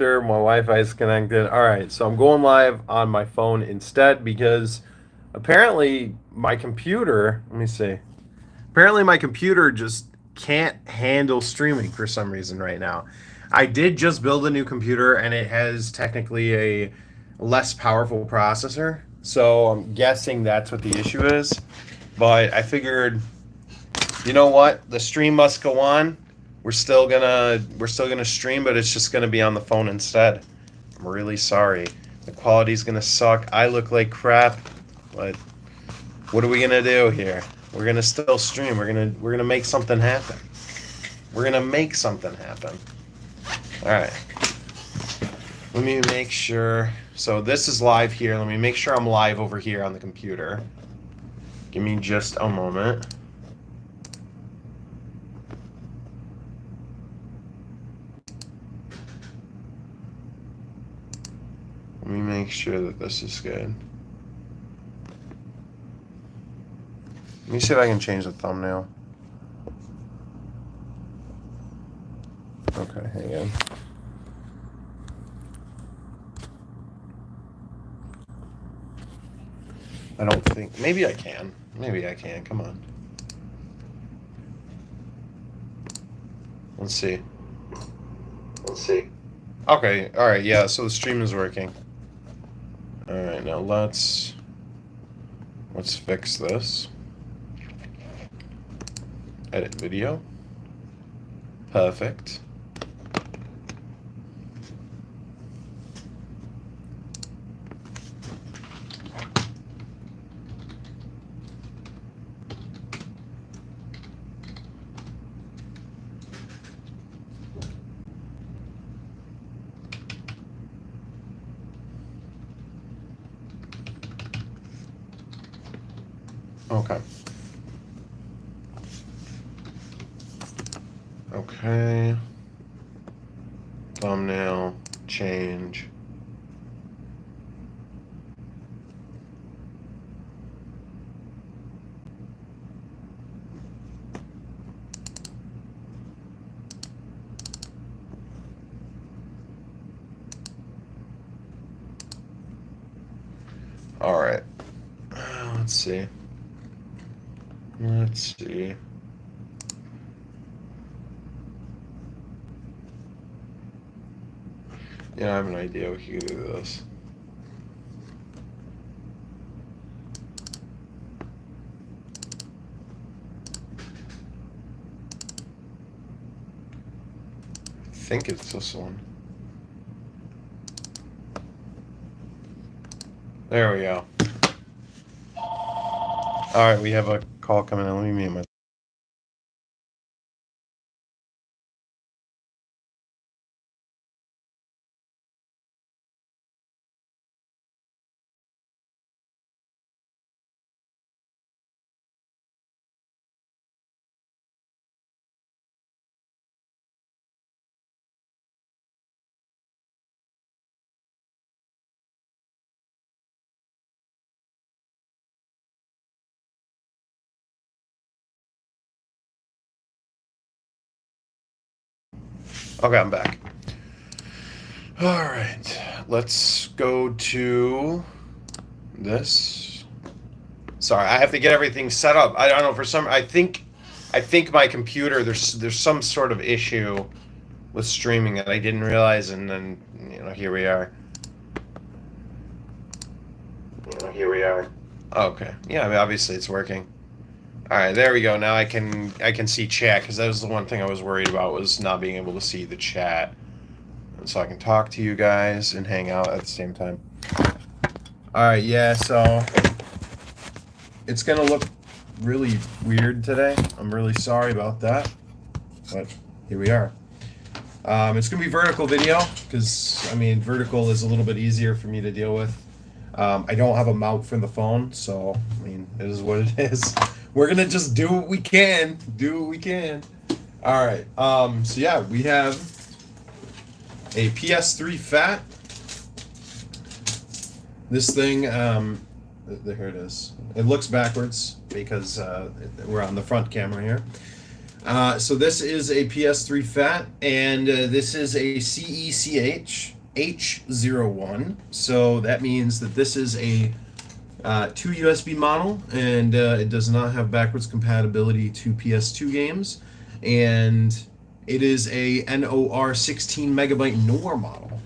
Sure, my Wi-Fi is connected. All right, so I'm going live on my phone instead because apparently my computer, let me see. Apparently my computer just can't handle streaming for some reason right now. I did just build a new computer and it has technically a less powerful processor. So I'm guessing that's what the issue is. But I figured, you know what? The stream must go on. We're still gonna stream, but it's just gonna be on the phone instead. I'm really sorry. The quality's gonna suck. I look like crap, but what are we gonna do here? We're gonna still stream. We're gonna make something happen. We're gonna make something happen. All right. Let me make sure. So this is live here. Let me make sure I'm live over here on the computer. Give me just a moment. Let me make sure that this is good. Let me see if I can change the thumbnail. Okay, hang on. I don't think. Maybe I can. Maybe I can. Come on. Let's see. Let's see. Okay. All right. Yeah. So the stream is working. All right. Now let's fix this. Edit video. Perfect. Okay. Okay. Thumbnail, change. All right. Let's see. Let's see. Yeah, I have an idea we could do this. I think it's this one. There we go. All right, we have a call coming in. Let me mute my. Okay, I'm back. All right, let's go to this. Sorry, I have to get everything set up. I don't know, for some. I think my computer, there's some sort of issue with streaming that I didn't realize, and then here we are. Here we are. Okay, yeah, I mean, obviously it's working. All right, there we go. Now I can see chat, because that was the one thing I was worried about, was not being able to see the chat. And so I can talk to you guys and hang out at the same time. All right, yeah, so it's gonna look really weird today. I'm really sorry about that, but here we are. It's gonna be vertical video, because I mean vertical is a little bit easier for me to deal with. I don't have a mount for the phone, so I mean it is what it is. We're gonna just do what we can. Do what we can. All right. So yeah, we have a PS3 Fat. This thing, here it is. It looks backwards because we're on the front camera here. So this is a PS3 FAT, and this is a CECH H01. So that means that this is a 2 USB model, and it does not have backwards compatibility to PS2 games, and it is a NOR 16 megabyte NOR model.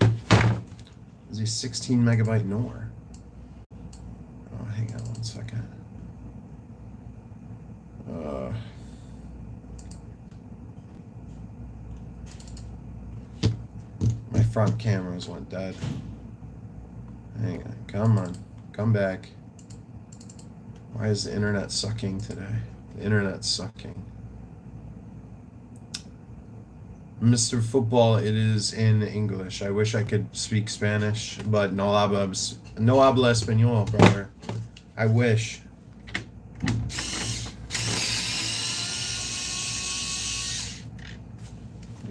It's a 16 megabyte NOR. Oh, hang on one second. My front cameras went dead. Hang on, come on, come back. Why is the internet sucking today? The internet's sucking. Mr. Football, it is in English. I wish I could speak Spanish, but no habla español, brother. I wish.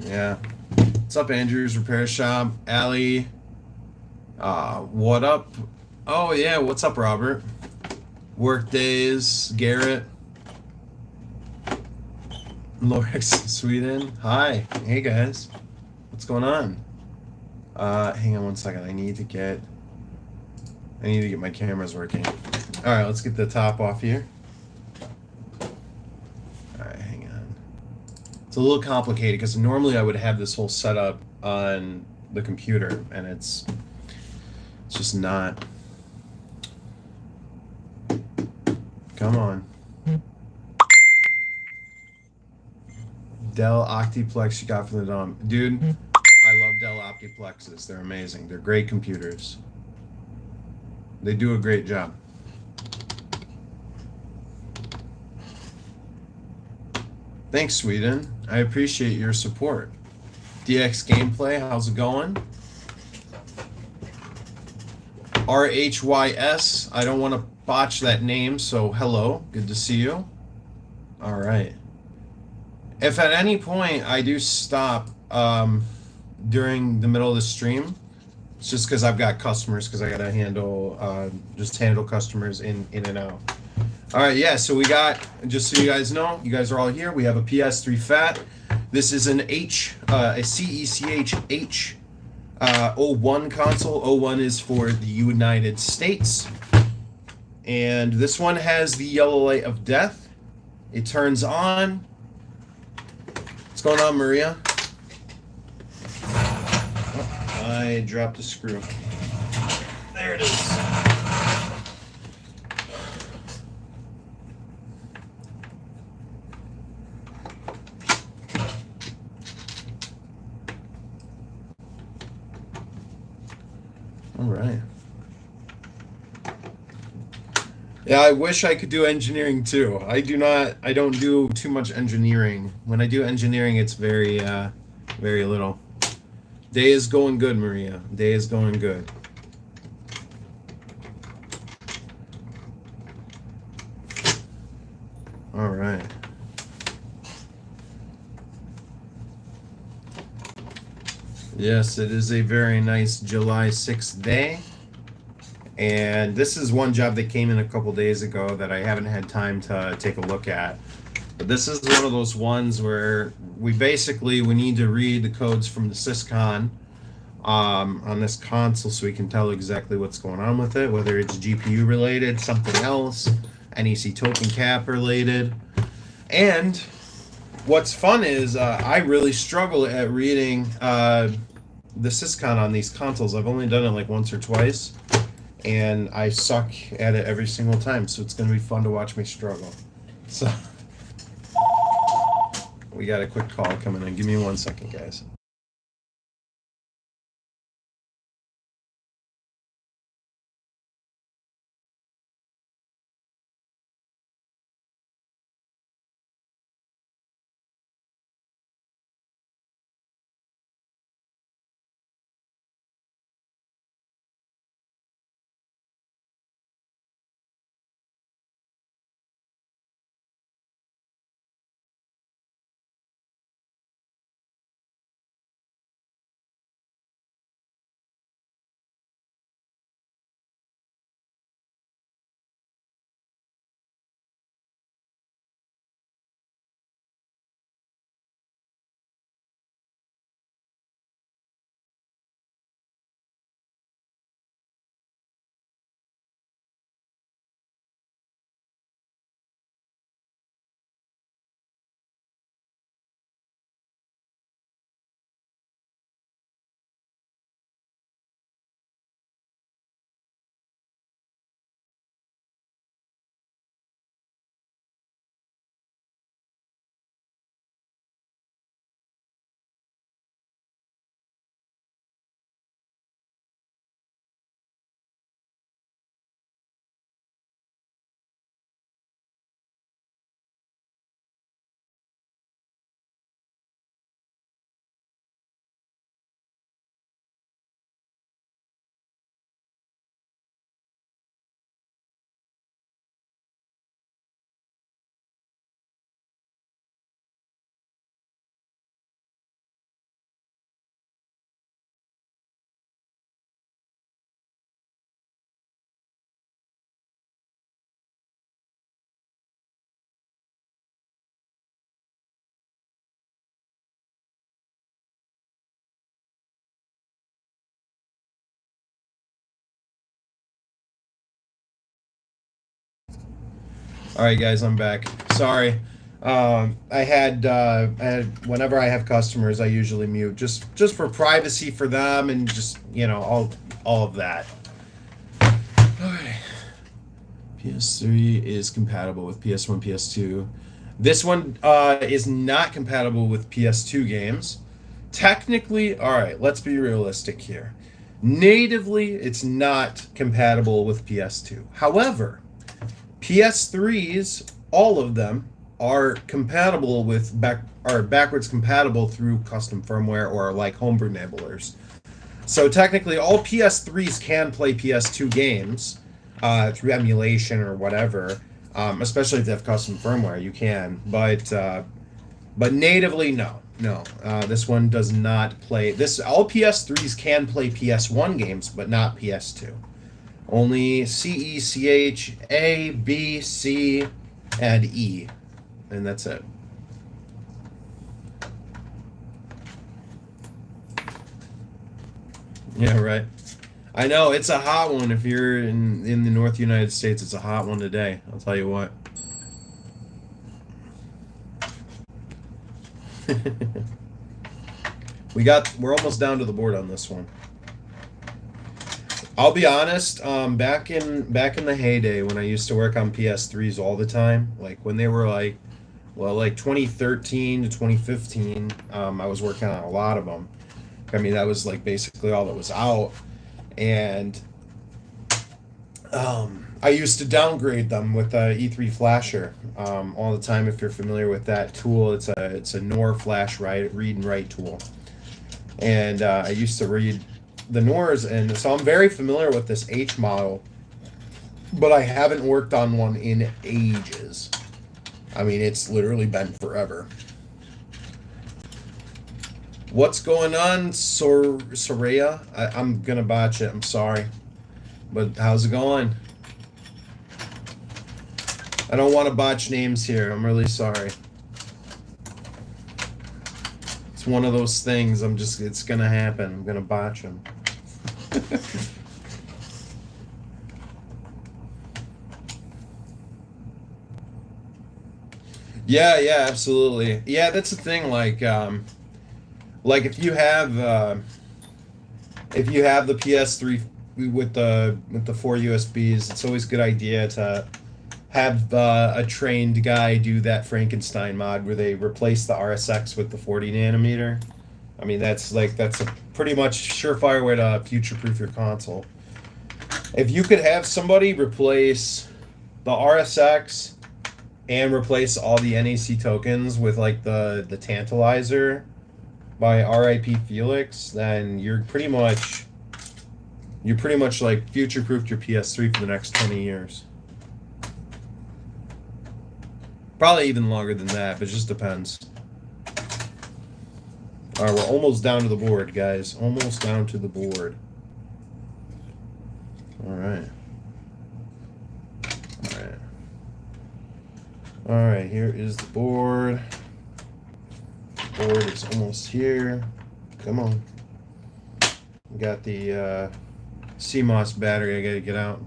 Yeah. What's up, Andrew's Repair Shop? Allie. What up? Oh, yeah. What's up, Robert? Workdays. Garrett. Lorix, Sweden. Hi. Hey, guys. What's going on? Hang on one second. I need to get my cameras working. All right, let's get the top off here. All right, hang on. It's a little complicated because normally I would have this whole setup on the computer, and it's just not. Come on. Dell Optiplex you got from the DOM. Dude, I love Dell Optiplexes. They're amazing. They're great computers. They do a great job. Thanks, Sweden. I appreciate your support. DX Gameplay, how's it going? RHYS, I don't want to botch that name, so hello. Good to see you. All right. If at any point I do stop during the middle of the stream, it's just because I've got customers, because I got to handle customers in and out. All right, yeah, so we got, just so you guys know, you guys are all here. We have a PS3 FAT. This is an a CECH H01 console. 01 is for the United States. And this one has the yellow light of death. It turns on. What's going on, Maria? Oh, I dropped a screw. There it is. All right. Yeah, I wish I could do engineering too. I don't do too much engineering. When I do engineering, it's very little. Day is going good, Maria. Day is going good. All right. Yes, it is a very nice July 6th day. And this is one job that came in a couple days ago that I haven't had time to take a look at. But this is one of those ones where we need to read the codes from the syscon on this console so we can tell exactly what's going on with it, whether it's GPU related, something else, NEC token cap related. And what's fun is I really struggle at reading the syscon on these consoles. I've only done it like once or twice, and I suck at it every single time, so it's going to be fun to watch me struggle. So, we got a quick call coming in. Give me 1 second, guys. All right, guys, I'm back. Sorry. I had whenever I have customers, I usually mute just for privacy for them and just all of that. Okay. PS3 is compatible with PS1, PS2. This one is not compatible with PS2 games. Technically, all right, let's be realistic here. Natively, it's not compatible with PS2. However, PS3s, all of them, are compatible with backwards compatible through custom firmware or like homebrew enablers. So technically, all PS3s can play PS2 games through emulation or whatever. Especially if they have custom firmware, you can. But natively, no. This one does not play. All PS3s can play PS1 games, but not PS2. Only C, E, C, H, A, B, C, and E. And that's it. Yeah, right. I know, it's a hot one. If you're in the North United States, it's a hot one today. I'll tell you what. We're almost down to the board on this one. I'll be honest, back in the heyday when I used to work on PS3s all the time, like when they were like 2013 to 2015, I was working on a lot of them. I mean, that was like basically all that was out. And I used to downgrade them with a E3 flasher all the time. If you're familiar with that tool, it's a NOR flash read and write tool. And I used to read the NORs, and so I'm very familiar with this H model, but I haven't worked on one in ages. I mean, it's literally been forever. What's going on, Soraya? I'm gonna botch it. I'm sorry, but how's it going? I don't want to botch names here. I'm really sorry. It's one of those things. It's gonna happen. I'm gonna botch them. Yeah, absolutely. Yeah, that's the thing. Like if you have the PS3 with the 4 USBs, it's always a good idea to have a trained guy do that Frankenstein mod where they replace the RSX with the 40 nanometer. I mean, that's a pretty much surefire way to future-proof your console. If you could have somebody replace the RSX and replace all the NAC tokens with like the Tantalizer by RIP Felix, then you're pretty much like future-proofed your PS3 for the next 20 years. Probably even longer than that, but it just depends. All right, we're almost down to the board, guys. Almost down to the board. All right. All right, here is the board. The board is almost here. Come on. We got the CMOS battery I gotta get out.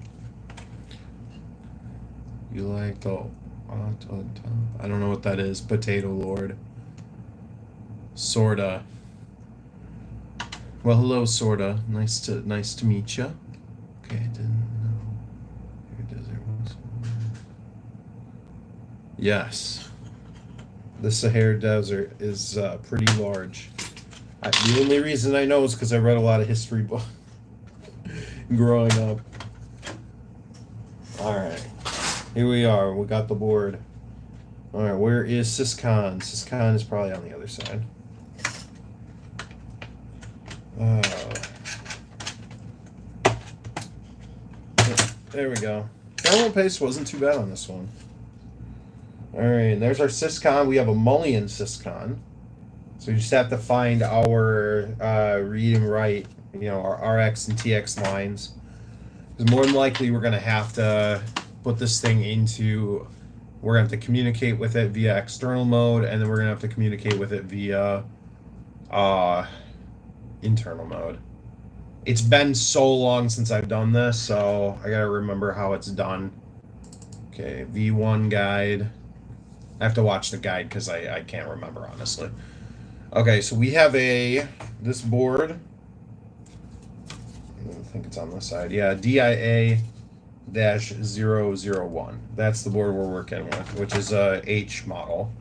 You like the... I don't know what that is. Potato Lord. Sorta. Well, hello, Sorta. Nice to meet you. Okay, I didn't know. Here, desert was. Yes. The Sahara Desert is pretty large. The only reason I know is because I read a lot of history books growing up. All right. Here we are. We got the board. All right, where is Syscon? Syscon is probably on the other side. There we go. Thermal paste wasn't too bad on this one. All right, and there's our Syscon. We have a mullion Syscon. So we just have to find our read and write, our RX and TX lines. Because more than likely we're going to have to put this thing into... We're going to have to communicate with it via external mode, and then we're going to have to communicate with it via internal mode. It's been so long since I've done this, so I got to remember how it's done. Okay, V1 guide. I have to watch the guide because I can't remember, honestly. Okay, so we have this board. I think it's on this side. Yeah, DIA-001. That's the board we're working with, which is a H model.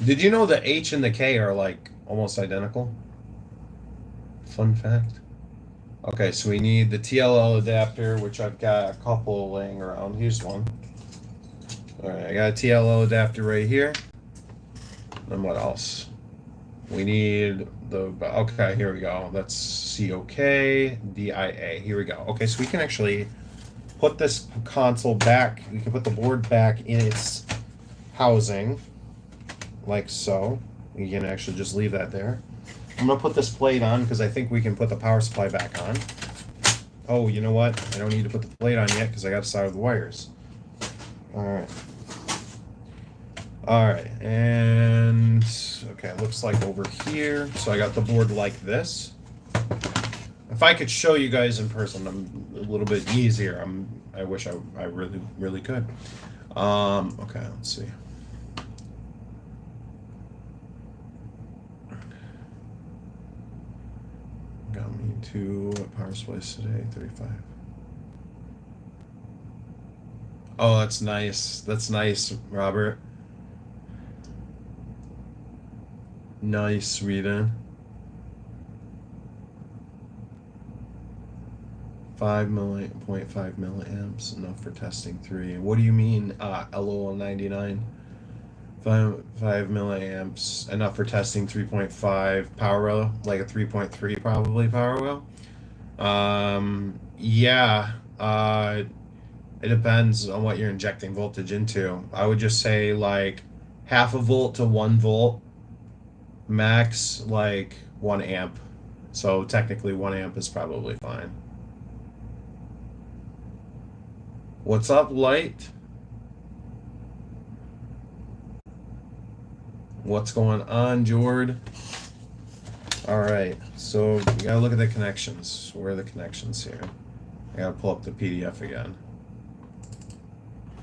Did you know the H and the K are like almost identical? Fun fact. Okay, so we need the TLL adapter, which I've got a couple laying around. Here's one. All right, I got a TLL adapter right here. And what else? We need okay, here we go. That's COK, DIA. Here we go. Okay, so we can actually put this console back. We can put the board back in its housing, like so. We can actually just leave that there. I'm gonna put this plate on because I think we can put the power supply back on. Oh, you know what? I don't need to put the plate on yet because I got to solder the wires. All right. All right, and okay, it looks like over here. So I got the board like this. If I could show you guys in person, I'm a little bit easier. I wish I really, really could. Okay, let's see. Got me to power supplies today, 35. Oh, that's nice. That's nice, Robert. Nice, Sweden. 0.5 milliamps, enough for testing 3. What do you mean, LOL99? 5 milliamps, enough for testing 3.5 power rail, like a 3.3 probably power rail. Yeah, it depends on what you're injecting voltage into. I would just say like 0.5 volt to 1 volt, max like 1 amp. So technically 1 amp is probably fine. What's up, Light? What's going on, Jord? All right, so you gotta look at the connections. Where are the connections here? I gotta pull up the PDF again.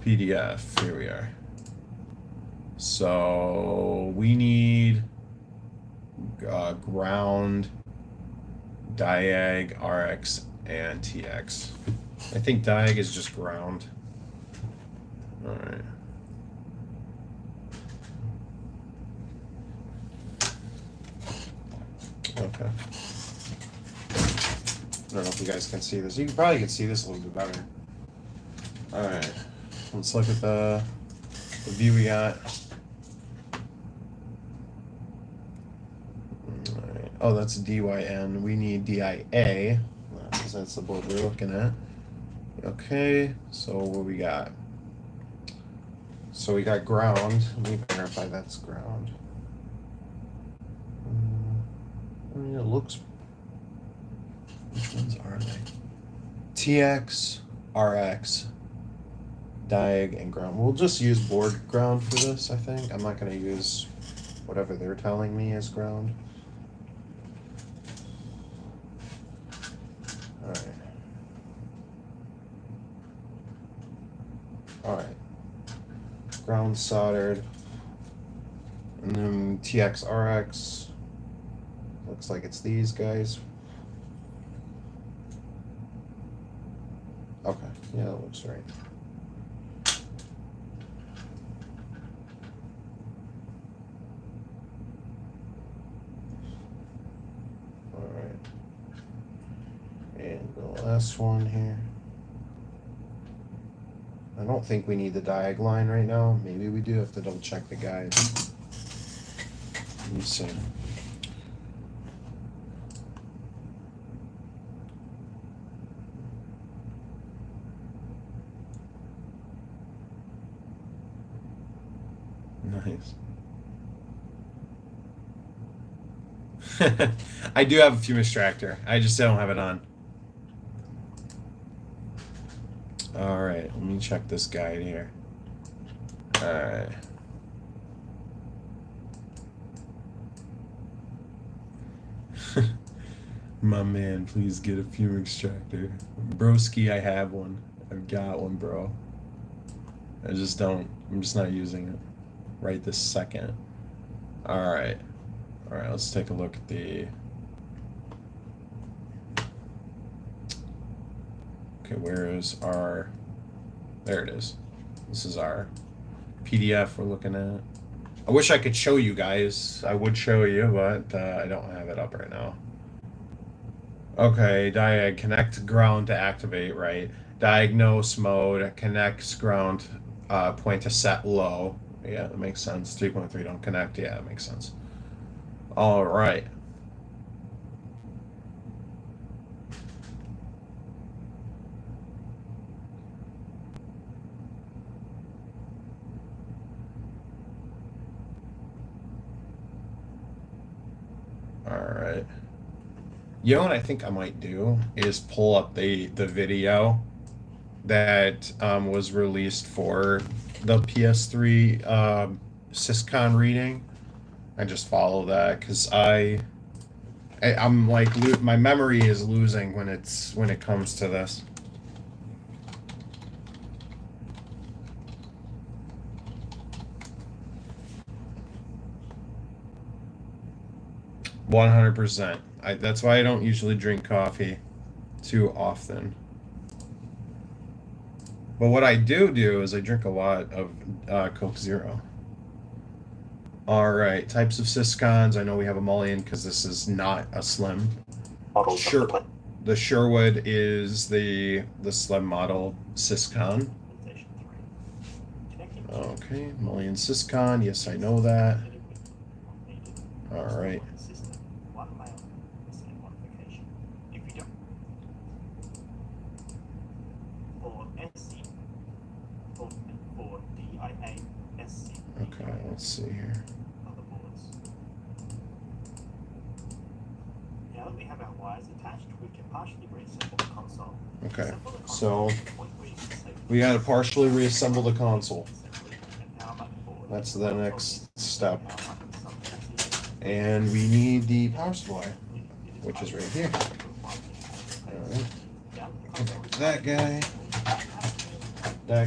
PDF, here we are. So we need ground, diag, RX, and TX. I think diag is just ground. All right. Okay. I don't know if you guys can see this. You probably can see this a little bit better. All right. Let's look at the view we got. All right. Oh, that's DYN. We need DIA because that's the board we're looking at. Okay. So what we got? So we got ground. Let me verify that's ground. I mean, it looks. Which ones are they? TX, RX, diag, and ground. We'll just use board ground for this, I think. I'm not going to use whatever they're telling me is ground. Alright. Alright. Ground soldered. And then TX, RX. Looks like it's these guys. Okay, yeah, that looks right. All right. And the last one here. I don't think we need the diag line right now. Maybe we do have to double check the guide. Let me see. Nice. I do have a Fume extractor. I just don't have it on. All right, let me check this guide here. All right. My man, please get a Fume extractor. Broski, I have one. I've got one, bro. I'm just not using it right this second. Alright. Alright, let's take a look at the... Okay, where is our... There it is. This is our PDF we're looking at. I wish I could show you guys. I would show you, but I don't have it up right now. Okay, connect ground to activate, right? Diagnose mode, connects ground, point to set low. Yeah, that makes sense. 3.3 don't connect. Yeah, that makes sense. All right. All right. You know what I think I might do is pull up the video that was released for the PS3 Syscon reading. I just follow that because I'm like my memory is losing when it comes to this. %. That's why I don't usually drink coffee too often. But what I do is I drink a lot of Coke Zero. All right, types of Syscons. I know we have a mullion because this is not a slim. Sure, the Sherwood is the slim model Syscon. Okay, mullion Syscon. Yes, I know that. All right. Okay, let's see here. Now that we have our wires attached, we can partially reassemble the console. Okay, so we got to partially reassemble the console. That's the next step. And we need the power supply, which is right here. Alright. That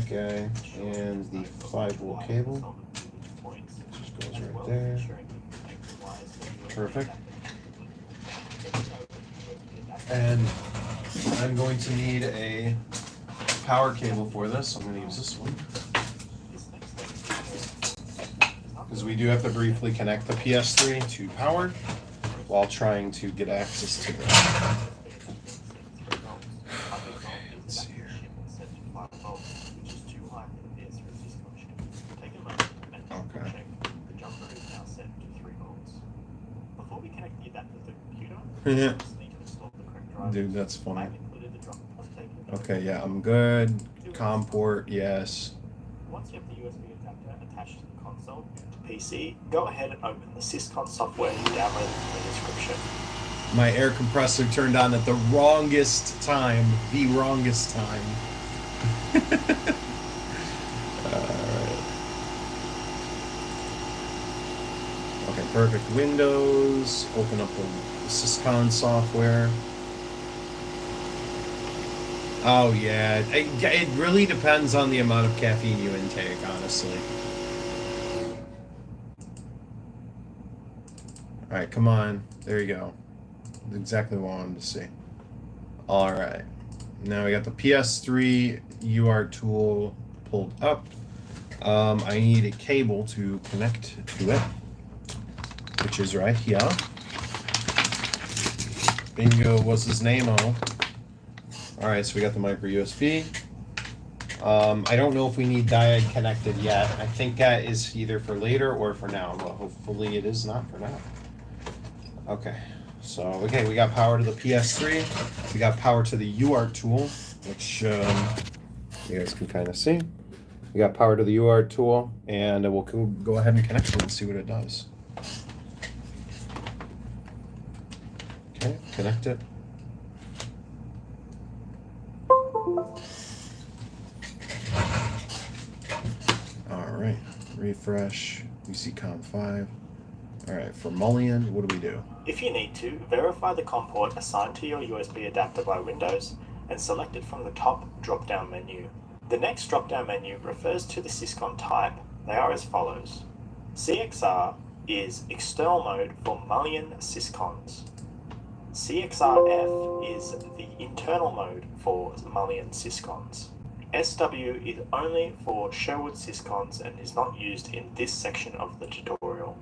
guy, and the 5-volt cable. Just goes right there. Perfect. And I'm going to need a power cable for this. I'm going to use this one. Because we do have to briefly connect the PS3 to power while trying to get access to it. Let's see here. Okay. Yeah. Dude, that's funny. Okay, yeah, I'm good. COM port, yes. Once you have the USB adapter attached to the console to PC, go ahead and open the Syscon software you downloaded from the description. My air compressor turned on at the wrongest time. The wrongest time. Alright. Okay, perfect. Windows. Open up the Syscon software. Oh yeah, it really depends on the amount of caffeine you intake, honestly. Alright, come on. There you go. That's exactly what I wanted to see. Alright. Now we got the PS3 UART tool pulled up. I need a cable to connect to it, which is right here. Bingo was his name-o. Alright, so we got the micro USB. I don't know if we need diode connected yet. I think that is either for later or for now, but hopefully it is not for now. Okay, so, okay, we got power to the PS3. We got power to the UART tool, which you guys can kind of see. We got power to the UART tool, and we'll go ahead and connect it and see what it does. Okay, connect it. Alright, refresh, UC-COM 5. Alright, for mullion, what do we do? If you need to, verify the COM port assigned to your USB adapter by Windows. and select it from the top drop-down menu. The next drop-down menu refers to the syscon type. They are as follows. CXR is external mode for Mullion syscons. CXRF is the internal mode for Mullion syscons. SW is only for Sherwood syscons and is not used in this section of the tutorial.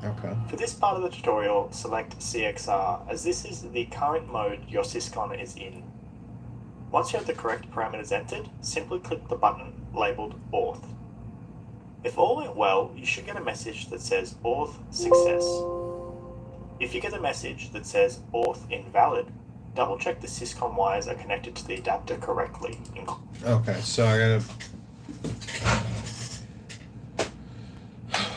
Okay. For this part of the tutorial, select CXR, as this is the current mode your syscon is in. Once you have the correct parameters entered, simply click the button labelled Auth. If all went well, you should get a message that says Auth Success. If you get a message that says Auth Invalid, double check the syscon wires are connected to the adapter correctly. Okay, so I gotta...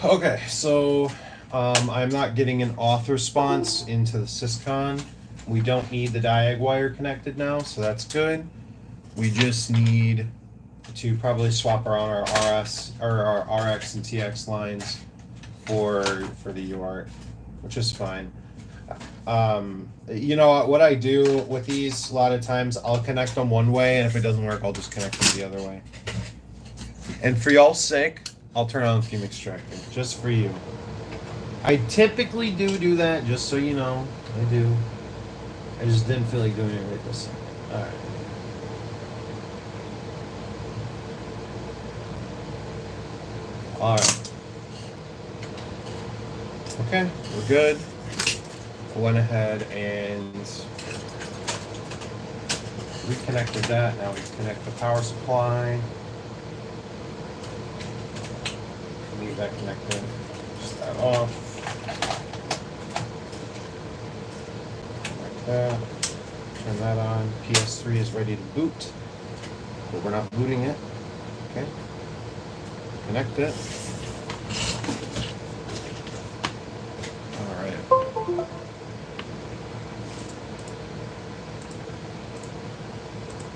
Okay, so I'm not getting an auth response into the syscon. We don't need the diag wire connected now, so that's good. We just need to probably swap around our RS or our RX and TX lines for the UART, which is fine. You know what I do with these, a lot of times I'll connect them one way, and if it doesn't work, I'll just connect them the other way. And for y'all's sake, I'll turn on the fume extractor, just for you. I typically do that, just so you know. I do. I just didn't feel like doing it right this time. Alright. Alright. Okay, we're good. I went ahead and reconnected that. Now we connect the power supply. Leave that connected. Just that off. Like that. Turn that on. PS3 is ready to boot, but we're not booting it. Okay. Connect it. Alright.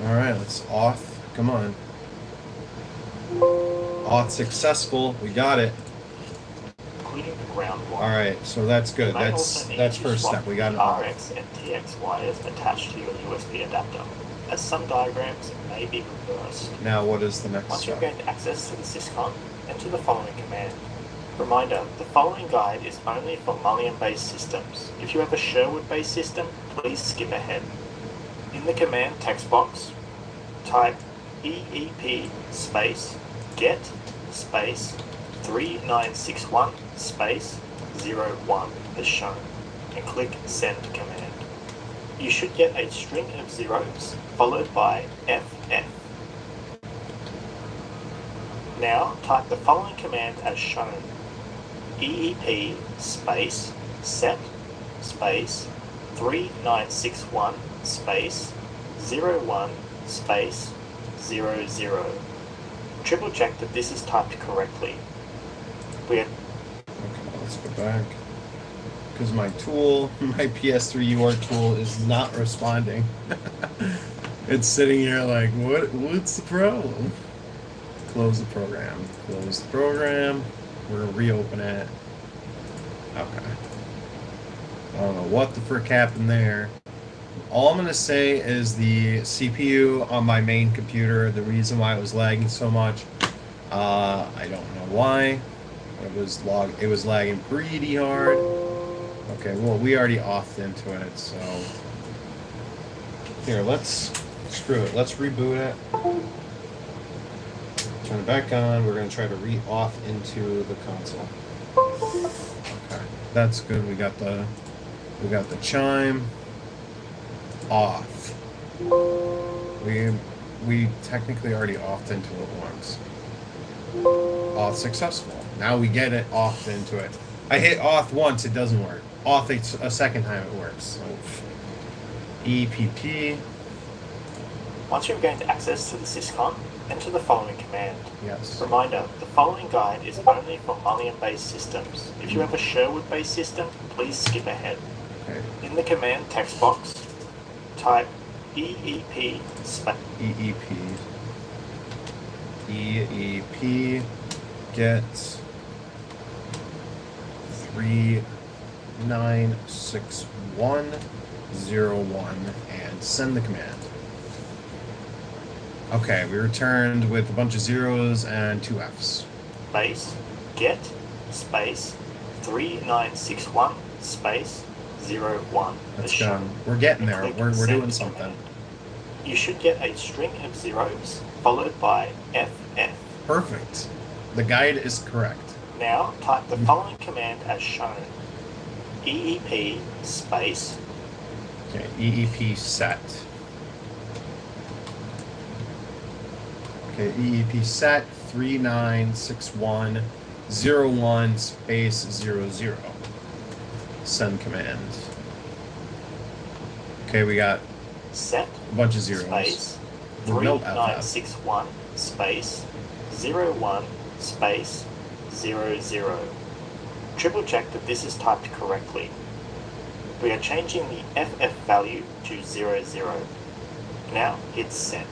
Alright, let's auth. Come on. Auth successful. We got it. Including the ground wire. Alright, so that's good. That's first step. We got an RX and TX wires attached to your USB adapter, as some diagrams may be reversed. Now what is the next Once step? you've gained access to the syscon, enter the following command. Reminder, the following guide is only for Mullion-based systems. If you have a Sherwood-based system, please skip ahead. In the command text box, type EEP space get space 3961 space 01 as shown, and click send command. You should get a string of zeros followed by FF. Now type the following command as shown. EEP space set space 3961 space 01 space 00. Triple check that this is typed correctly. Okay, let's go back. Because my tool, my PS3 UART tool is not responding. It's sitting here like, what's the problem? Close the program. Close the program. We're gonna reopen it. Okay. I don't know what the frick happened there. All I'm gonna say is the CPU on my main computer, the reason why it was lagging so much, I don't know why. It was lagging pretty hard. Okay, well we already offed into it, so here, screw it. Let's reboot it. Turn it back on. We're gonna try to re-off into the console. Okay, that's good. We got the chime off. We technically already offed into it once. Auth successful. Now we get it offed into it. I hit auth once, it doesn't work. Auth a second time, it works. So EPP. Once you've gained access to the syscon, enter the following command. Yes. Reminder, the following guide is only for Mullion-based systems. If you have a Sherwood-based system, please skip ahead. Okay. In the command text box, type EEP space EEP get 396101 and send the command. Okay, we returned with a bunch of zeros and 2 Fs. Space, get, space, 3961, space, 01. That's good. We're getting there. We're doing something. Command. You should get a string of zeros followed by FF. Perfect. The guide is correct. Now type the following command as shown. EEP space. Okay, EEP set. Okay, EEP set 396101 space 00. Send command. Okay, we got Set a bunch of zeros. Space No 3961 space 01 space 00. Triple check that this is typed correctly. We are changing the FF value to 00. Now hit send.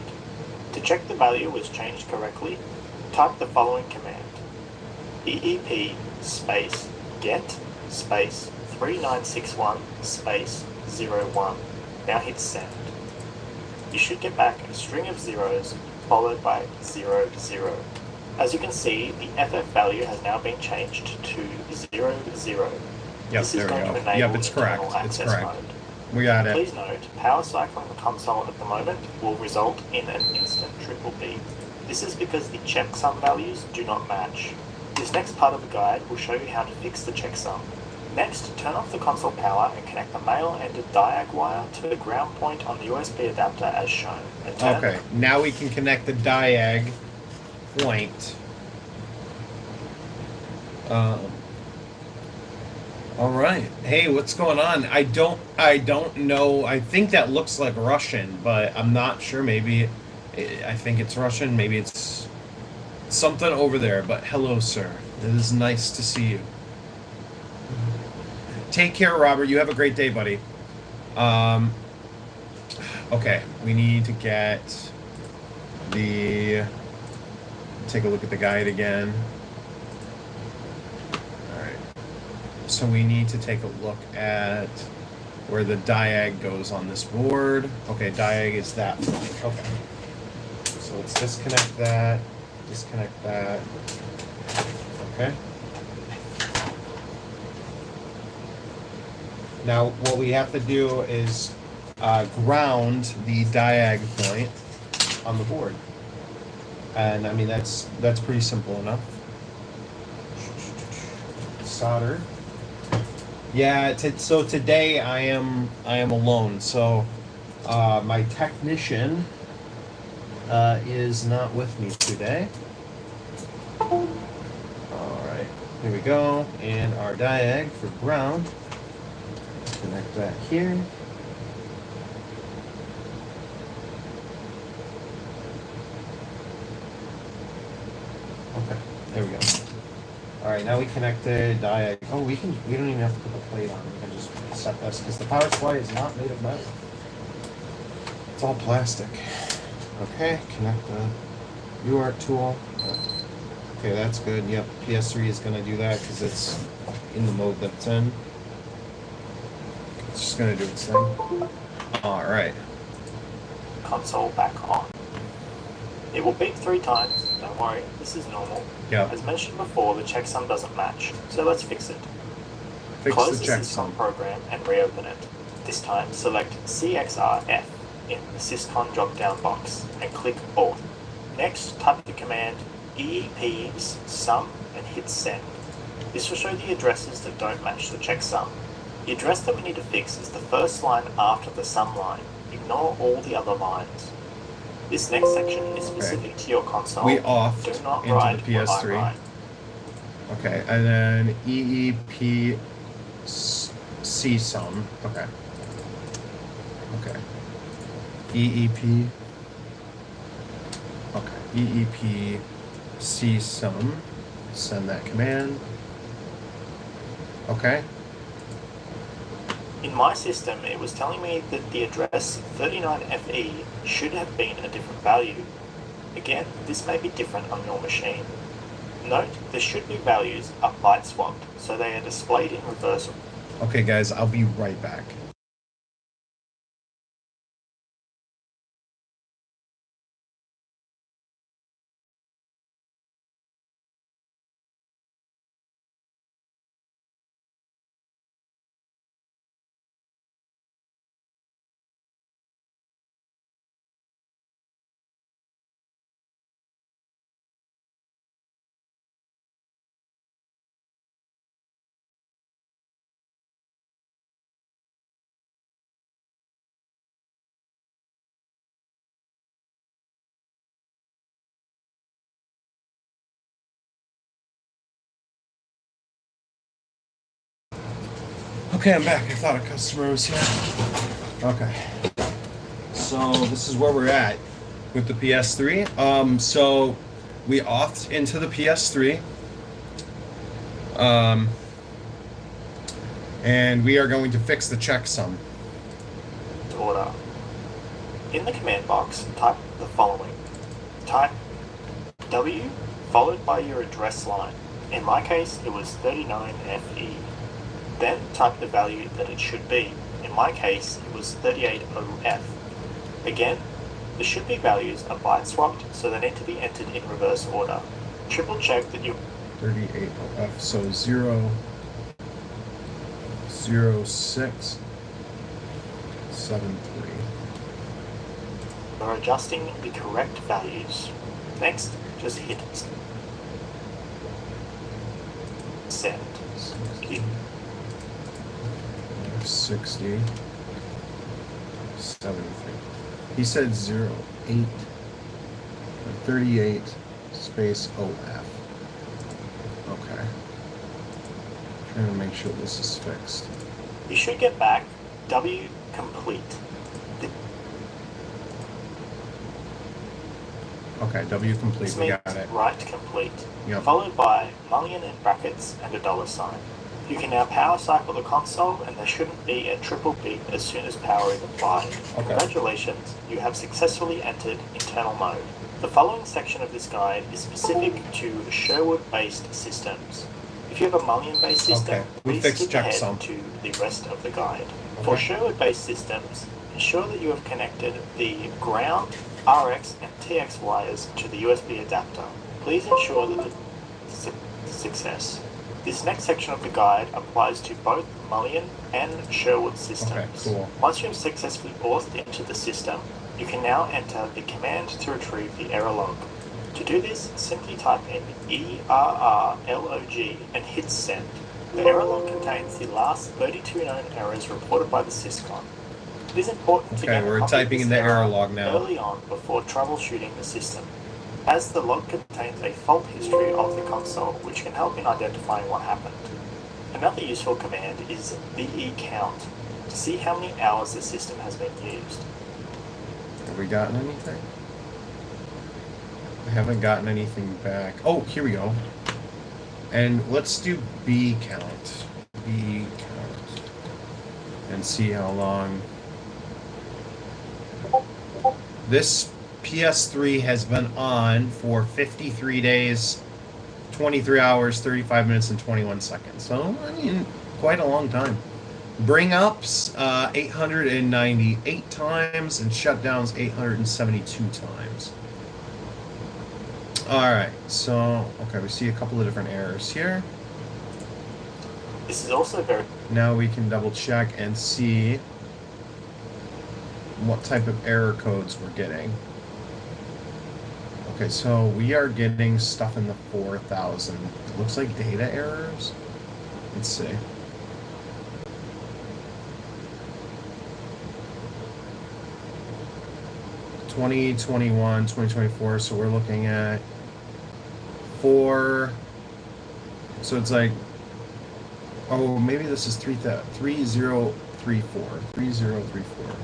To check the value was changed correctly, type the following command. EEP space get space 3961 space 01. Now hit send. You should get back a string of zeros followed by 00. As you can see, the FF value has now been changed to 00. Yep, This is going to enable yep, it's correct. internal It's access correct. mode. We got it. Please note, power cycling the console at the moment will result in an instant triple B. This is because the checksum values do not match. This next part of the guide will show you how to fix the checksum. Next, turn off the console power and connect the male-ended diag wire to the ground point on the USB adapter as shown. And turn Okay, now we can connect the diag point. All right. Hey, what's going on? I don't know. I think that looks like Russian, but I'm not sure. Maybe I think it's Russian. Maybe it's something over there. But hello, sir. It is nice to see you. Take care, Robert. You have a great day, buddy. Okay, we need to get take a look at the guide again. So we need to take a look at where the diag goes on this board. Okay, diag is that point. Okay. So let's disconnect that. Okay. Now what we have to do is ground the diag point on the board. And I mean that's pretty simple enough. Solder. Yeah, so today I am alone. So my technician is not with me today. All right, here we go. And our diag for ground. Connect that here. Okay, there we go. All right, now we connected diag. Oh, we don't even have to put the plate on. We can just set this because the power supply is not made of metal. It's all plastic. Okay, connect the UART tool. Okay, that's good. Yep, PS3 is going to do that because it's in the mode that it's in. It's just going to do its thing. All right. Console back on. It will beep 3 times. Don't worry, this is normal. Yeah. As mentioned before, the checksum doesn't match, so let's fix it. Fix Close the the checksum syscon program and reopen it. This time, select CXRF in the syscon drop-down box and click Alt. Next, type the command EEPs sum and hit send. This will show the addresses that don't match the checksum. The address that we need to fix is the first line after the sum line. Ignore all the other lines. This next section is specific to your console. We offed Do not into write the PS3. what I write. Okay, and then EEP CSUM. Okay. EEP. Okay. EEP CSUM. Send that command. Okay. In my system, it was telling me that the address 39FE should have been a different value. Again, this may be different on your machine. Note, there should be values are byte swapped, so they are displayed in reverse. Okay, guys, I'll be right back. Okay, I'm back. I thought a customer was here. Okay. So this is where we're at with the PS3. So we offed into the PS3. And we are going to fix the checksum. Order. In the command box, type the following. Type W followed by your address line. In my case, it was 39FE. Then type the value that it should be. In my case, it was 38OF. Again, the should be values are byte swapped, so they need to be entered in reverse order. Triple check that you 38OF, so 0, 0, 6, 7, 3. are adjusting the correct values. Next, just hit send. 60, 73. He said 0, 8, 38, space OF. Okay. Trying to make sure this is fixed. You should get back W complete. Okay, W complete, This we means got it. write complete, Yep. followed by mullion in brackets and a $sign. You can now power cycle the console and there shouldn't be a triple beep as soon as power is applied. Okay. Congratulations, you have successfully entered internal mode. The following section of this guide is specific to Sherwood-based systems. If you have a mullion-based system, Okay, we please fixed skip ahead checksum. to the rest of the guide. Okay. For Sherwood-based systems, ensure that you have connected the ground, RX, and TX wires to the USB adapter. Please ensure that the success. This next section of the guide applies to both Mullion and Sherwood systems. Okay, cool. Once you have successfully authed into the system, you can now enter the command to retrieve the error log. To do this, simply type in ERRLOG and hit send. The error log contains the last 32 known errors reported by the syscon. It is important to Okay, get a we're copy of typing this in the error log now. early on before troubleshooting the system, as the log contains a fault history of the console which can help in identifying what happened. Another useful command is BE count to see how many hours the system has been used. Have we gotten anything? I haven't gotten anything back. Oh, here we go. And let's do B count. B count. And see how long. This PS3 has been on for 53 days, 23 hours, 35 minutes, and 21 seconds. So, I mean, quite a long time. Bring ups 898 times and shutdowns 872 times. Alright, so, okay, we see a couple of different errors here. This is also very Now we can double check and see what type of error codes we're getting. Okay, so we are getting stuff in the 4,000. It looks like data errors. Let's see. (2021, 2024), so we're looking at 4. So it's like, oh, maybe this is 3034. 3034.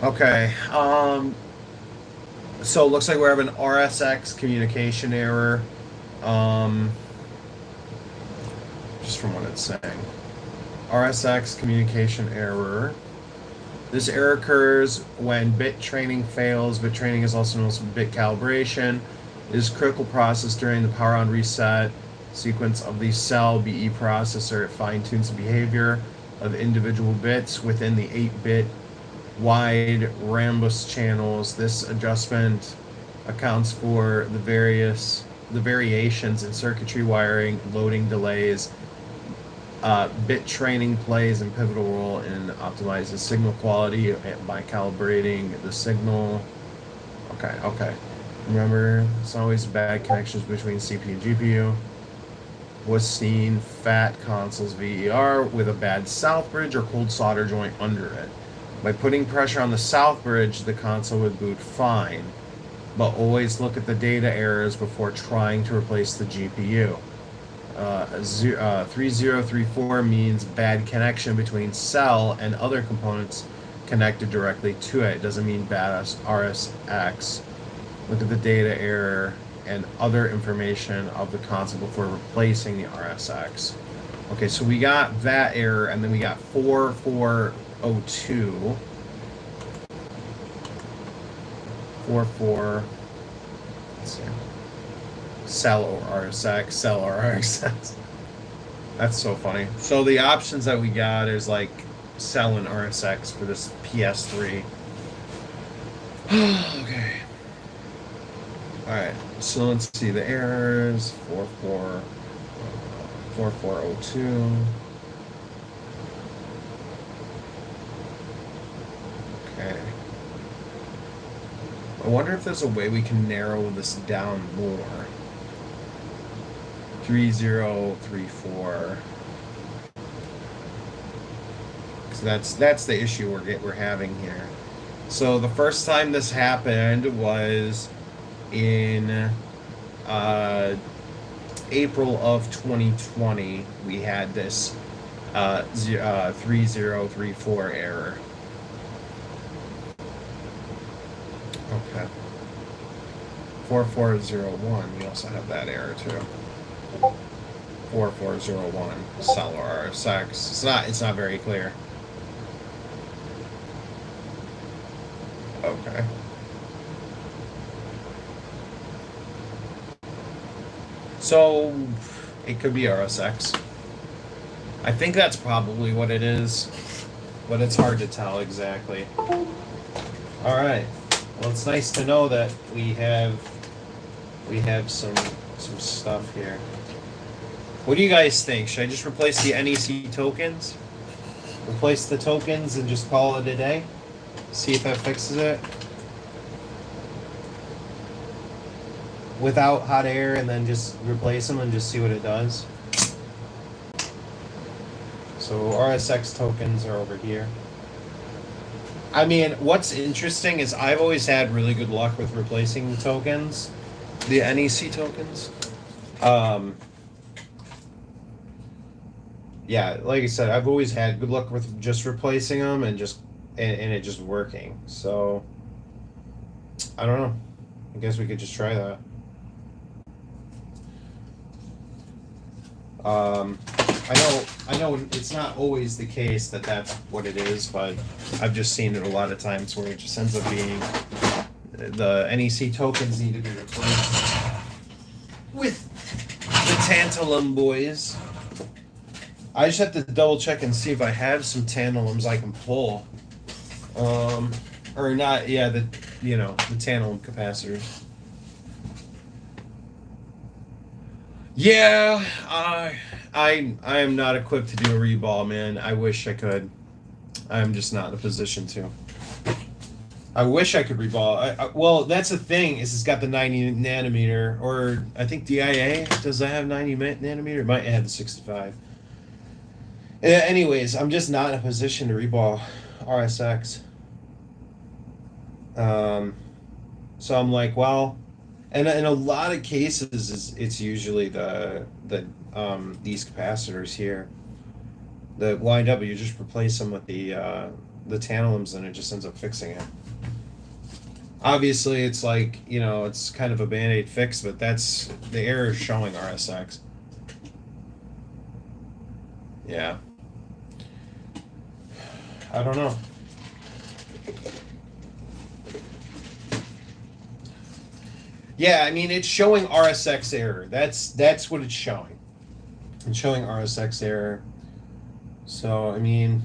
Okay, so it looks like we're having RSX communication error, just from what it's saying. RSX communication error. This error occurs when bit training fails. Bit training is also known as bit calibration. It is a critical process during the power on reset sequence of the cell BE processor. It fine-tunes the behavior of individual bits within the 8-bit wide Rambus channels. This adjustment accounts for the variations in circuitry wiring, loading delays. Bit training plays a pivotal role in optimizing signal quality by calibrating the signal. Okay. Remember, it's always bad connections between CPU and GPU. Was seen fat consoles VER with a bad south bridge or cold solder joint under it. By putting pressure on the south bridge, the console would boot fine. but always look at the data errors before trying to replace the GPU. 3034 means bad connection between cell and other components connected directly to it. It doesn't mean bad RSX. Look at the data error and other information of the console before replacing the RSX. Okay, so we got that error, and then we got 4402. 44. Let's see. Cell or RSX, cell or RSX. That's so funny. So the options that we got is like cell and RSX for this PS3. Okay. Alright, so let's see the errors. 4402. Okay. I wonder if there's a way we can narrow this down more. 3034. Because that's the issue we're having here. So the first time this happened was in April of 2020. We had this 3034 error. Okay. 4401. We also have that error too. 4401. Cell or RSX. It's not very clear. Okay. So it could be RSX. I think that's probably what it is, but it's hard to tell exactly. All right. Well, it's nice to know that we have some stuff here. What do you guys think? Should I just replace the NEC tokens? Replace the tokens and just call it a day? See if that fixes it? Without hot air, and then just replace them and just see what it does. So RSX tokens are over here. I mean, what's interesting is I've always had really good luck with replacing the tokens, the NEC tokens. Yeah, like I said, I've always had good luck with just replacing them and it just working. So I don't know. I guess we could just try that. I know it's not always the case that that's what it is, but I've just seen it a lot of times where it just ends up being the NEC tokens need to be replaced with the tantalum boys. I just have to double check and see if I have some tantalums I can pull. Or not, yeah, the tantalum capacitors. Yeah, I am not equipped to do a reball, man. I wish I could. I'm just not in a position to. I wish I could reball. Well, that's the thing, is it's got the 90 nanometer, or I think DIA, does that have 90 nanometer? It might have the 65. Anyways, I'm just not in a position to reball RSX. So I'm like, well, and in a lot of cases, it's usually these capacitors here. The YW, you just replace them with the tantalums, and it just ends up fixing it. Obviously, it's like, it's kind of a band-aid fix, but that's the error is showing RSX. Yeah. I don't know. Yeah, I mean, it's showing RSX error. That's what it's showing. It's showing RSX error. So, I mean,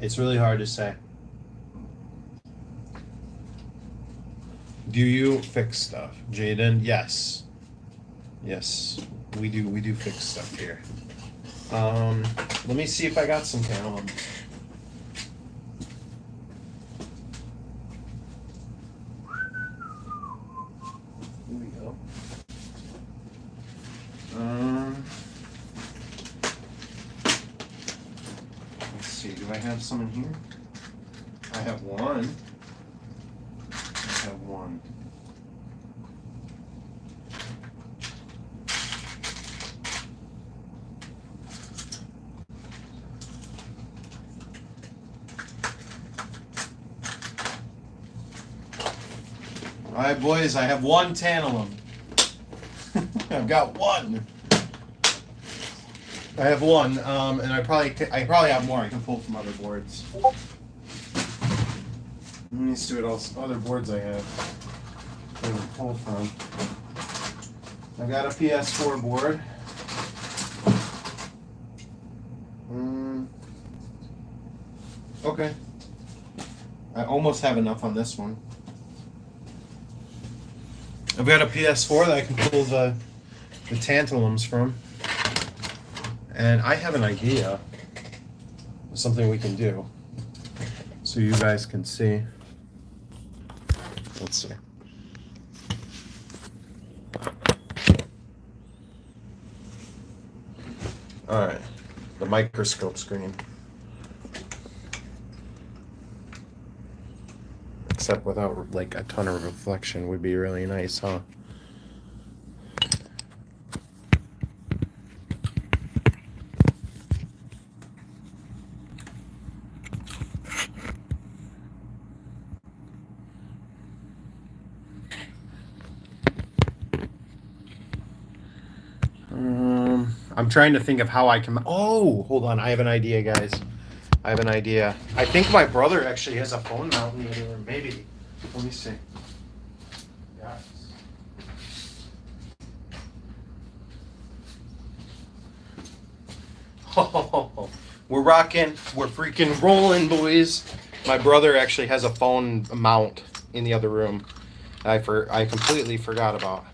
it's really hard to say. Do you fix stuff, Jaden? Yes. Yes, we do fix stuff here. Let me see if I got some tantalum. Here we go. Let's see, do I have some in here? I have one. All right, boys, I have one tantalum. I've got one. I have one, and I probably have more I can pull from other boards. Let me see what else other boards I have I can pull from. I got a PS4 board. Okay. I almost have enough on this one. I've got a PS4 that I can pull the tantalums from. And I have an idea of something we can do. So you guys can see. Let's see. Alright. The microscope screen. Except without like a ton of reflection would be really nice, huh? I'm trying to think of how I can. Oh, hold on. I have an idea, guys. I have an idea. I think my brother actually has a phone mount in the other room. Maybe. Let me see. Yes. Oh, we're rocking. We're freaking rolling, boys. My brother actually has a phone mount in the other room. I completely forgot about.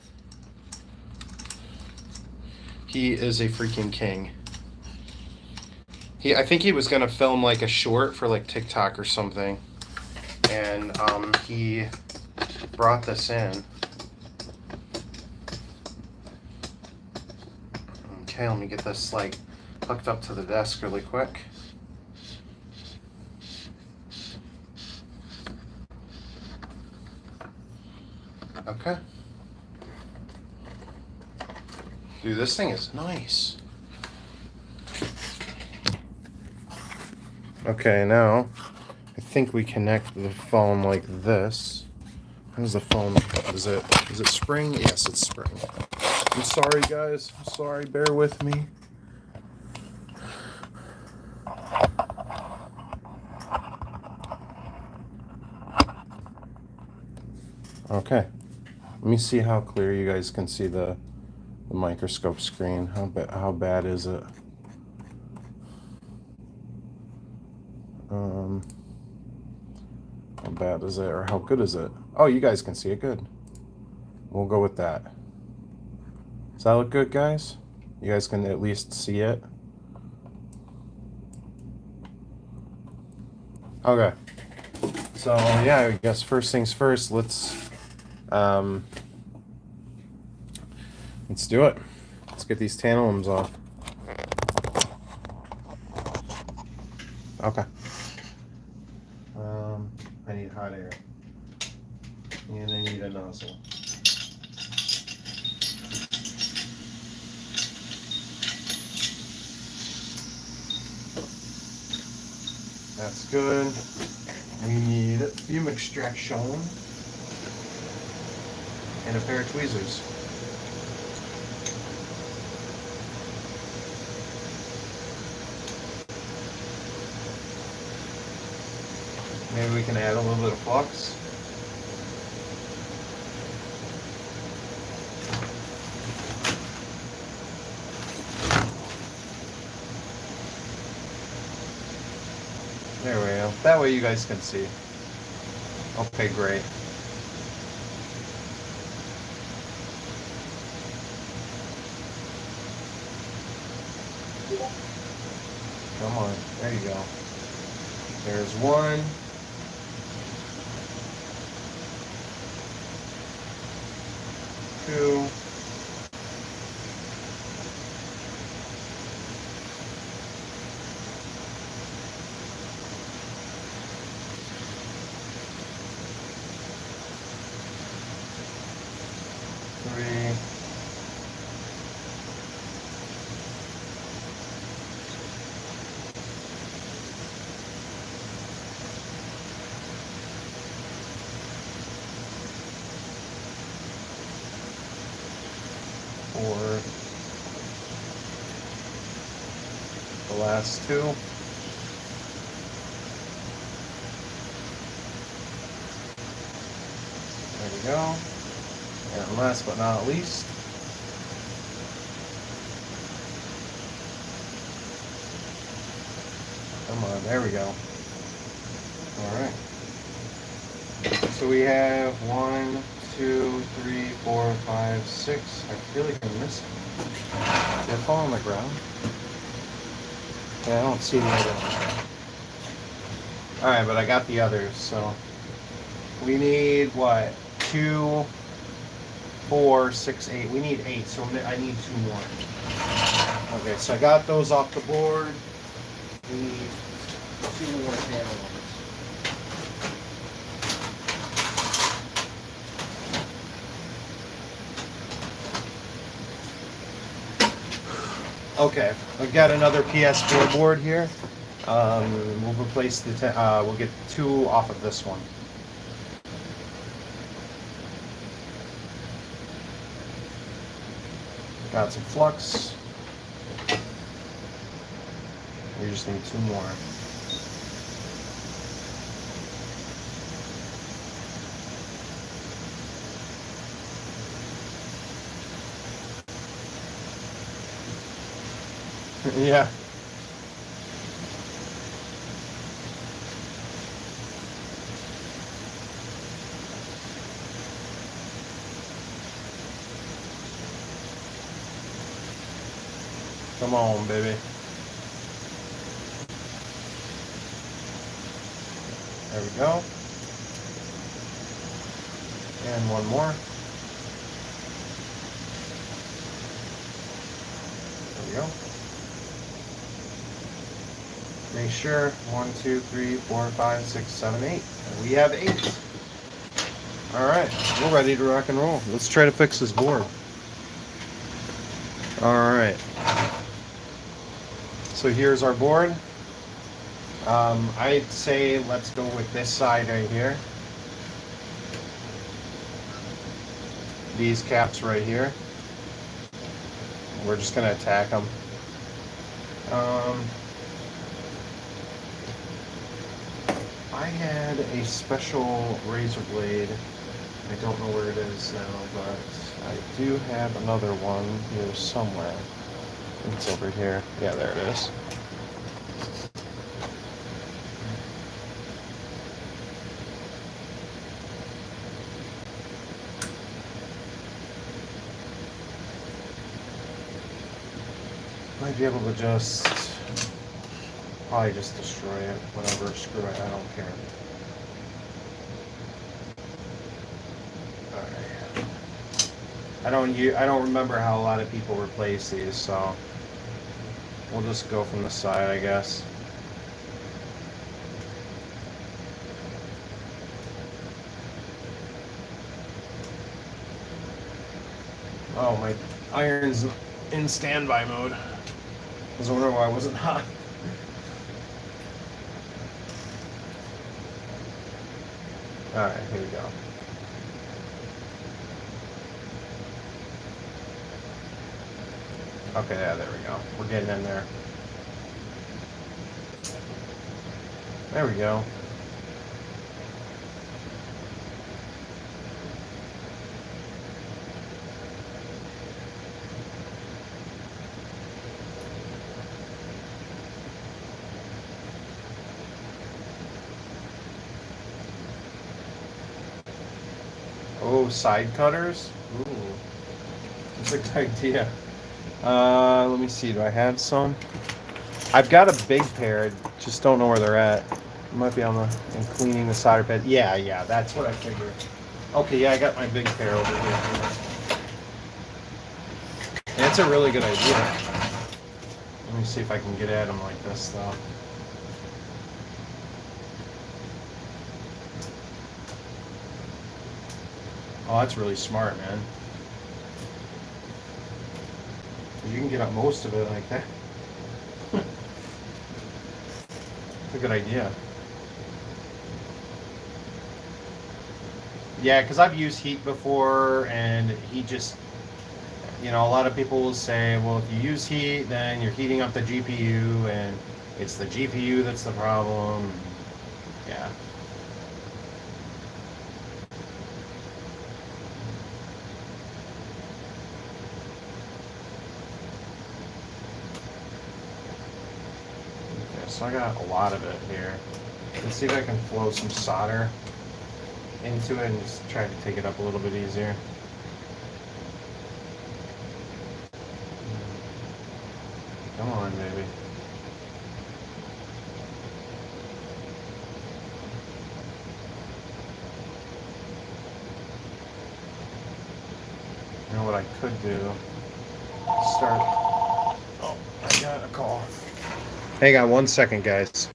He is a freaking king. I think he was gonna film like a short for like TikTok or something, and he brought this in. Okay, let me get this like hooked up to the desk really quick. Okay. Dude, this thing is nice. Okay, now I think we connect the phone like this. How's the phone? Is it spring? Yes, it's spring. I'm sorry, guys. I'm sorry. Bear with me. Okay. Let me see how clear you guys can see the microscope screen. How bad is it? How bad is it, or how good is it? Oh, you guys can see it good. We'll go with that. Does that look good, guys? You guys can at least see it. Okay. So yeah, I guess first things first. Let's do it. Let's get these tantalums off. Okay. I need hot air. And I need a nozzle. That's good. We need fume extraction and a pair of tweezers. Maybe we can add a little bit of flux. There we go. That way you guys can see. Okay, great. Come on. There you go. There's one. Two. Three. the last two. There we go. And last but not least, come on, there we go. Alright. So we have 1, 2, 3, 4, 5, 6. I feel like I'm missing. Did it fall on the ground? Yeah, I don't see the other. Alright, but I got the others, so we need what? 2, 4, 6, 8. We need 8, so I need 2 more. Okay, so I got those off the board. We need 2 more panel ones. Okay, I've got another PS4 board here. We'll replace the. We'll get 2 off of this one. Got some flux. We just need 2 more. Yeah. Come on, baby. There we go. And one more. There we go. Make sure. 1, 2, 3, 4, 5, 6, 7, 8. And we have 8. Alright, we're ready to rock and roll. Let's try to fix this board. Alright. So here's our board. I'd say let's go with this side right here. These caps right here. We're just going to attack them. I had a special razor blade. I don't know where it is now, but I do have another one here somewhere. It's over here. Yeah, there it is. Might be able to probably just destroy it, whatever, screw it, I don't care. Alright. I don't remember how a lot of people replace these, so we'll just go from the side, I guess. Oh, my iron's in standby mode. I was wondering why I wasn't hot. Alright, here we go. Okay, yeah, there we go. We're getting in there. There we go. Oh, side cutters? Ooh. That's a good idea. Let me see. Do I have some? I've got a big pair. I just don't know where they're at. It might be on in cleaning the solder bed. Yeah, that's what I figured. Okay, yeah, I got my big pair over here. That's a really good idea. Let me see if I can get at them like this, though. Oh, that's really smart, man. You can get up most of it like that. That's a good idea. Yeah, because I've used heat before, and he just... you know, a lot of people will say, well, if you use heat, then you're heating up the GPU, and it's the GPU that's the problem. Yeah. Okay, so I got a lot of it here. Let's see if I can flow some solder into it and just try to take it up a little bit easier. Come on, baby. You know what I could do? Start. Oh, I got a call. Hang on 1 second, guys.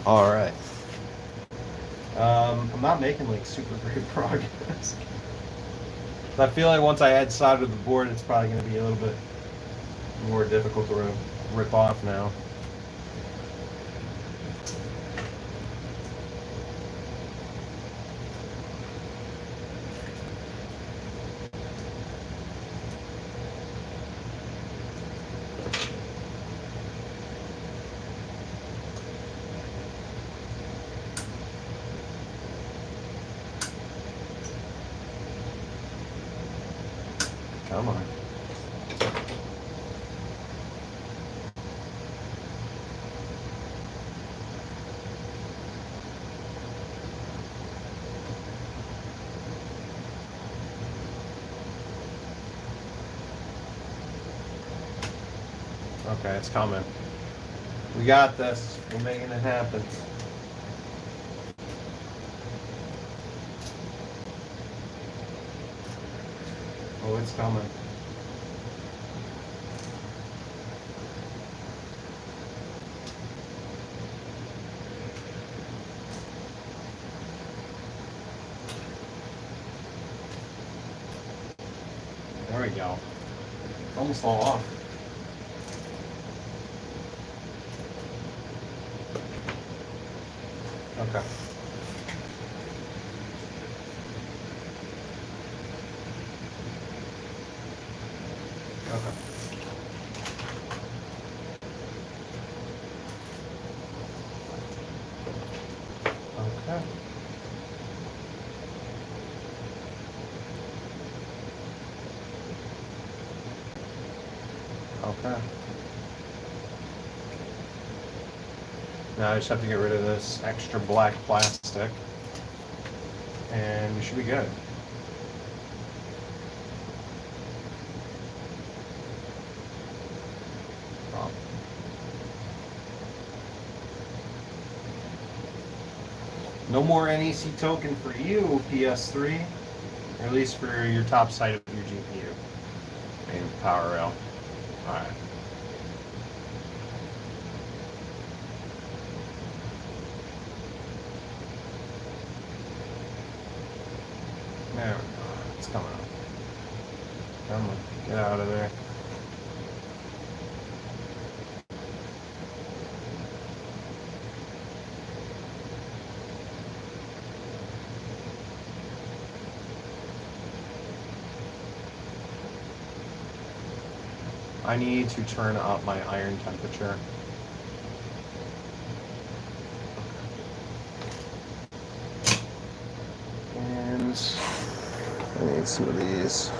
All right. I'm not making like super great progress. I feel like once I add solder to the board, it's probably going to be a little bit more difficult to rip off now. Come on. Okay, it's coming. We got this. We're making it happen. Oh, it's coming. There we go. It's almost all off. Okay. Okay. Okay. Okay. Now I just have to get rid of this extra black plastic, and we should be good. Oh. No more NEC token for you, PS3, or at least for your top side of your GPU and power rail. All right. There we go. It's coming up. Come on, get out of there. I need to turn up my iron temperature. And I need some of these.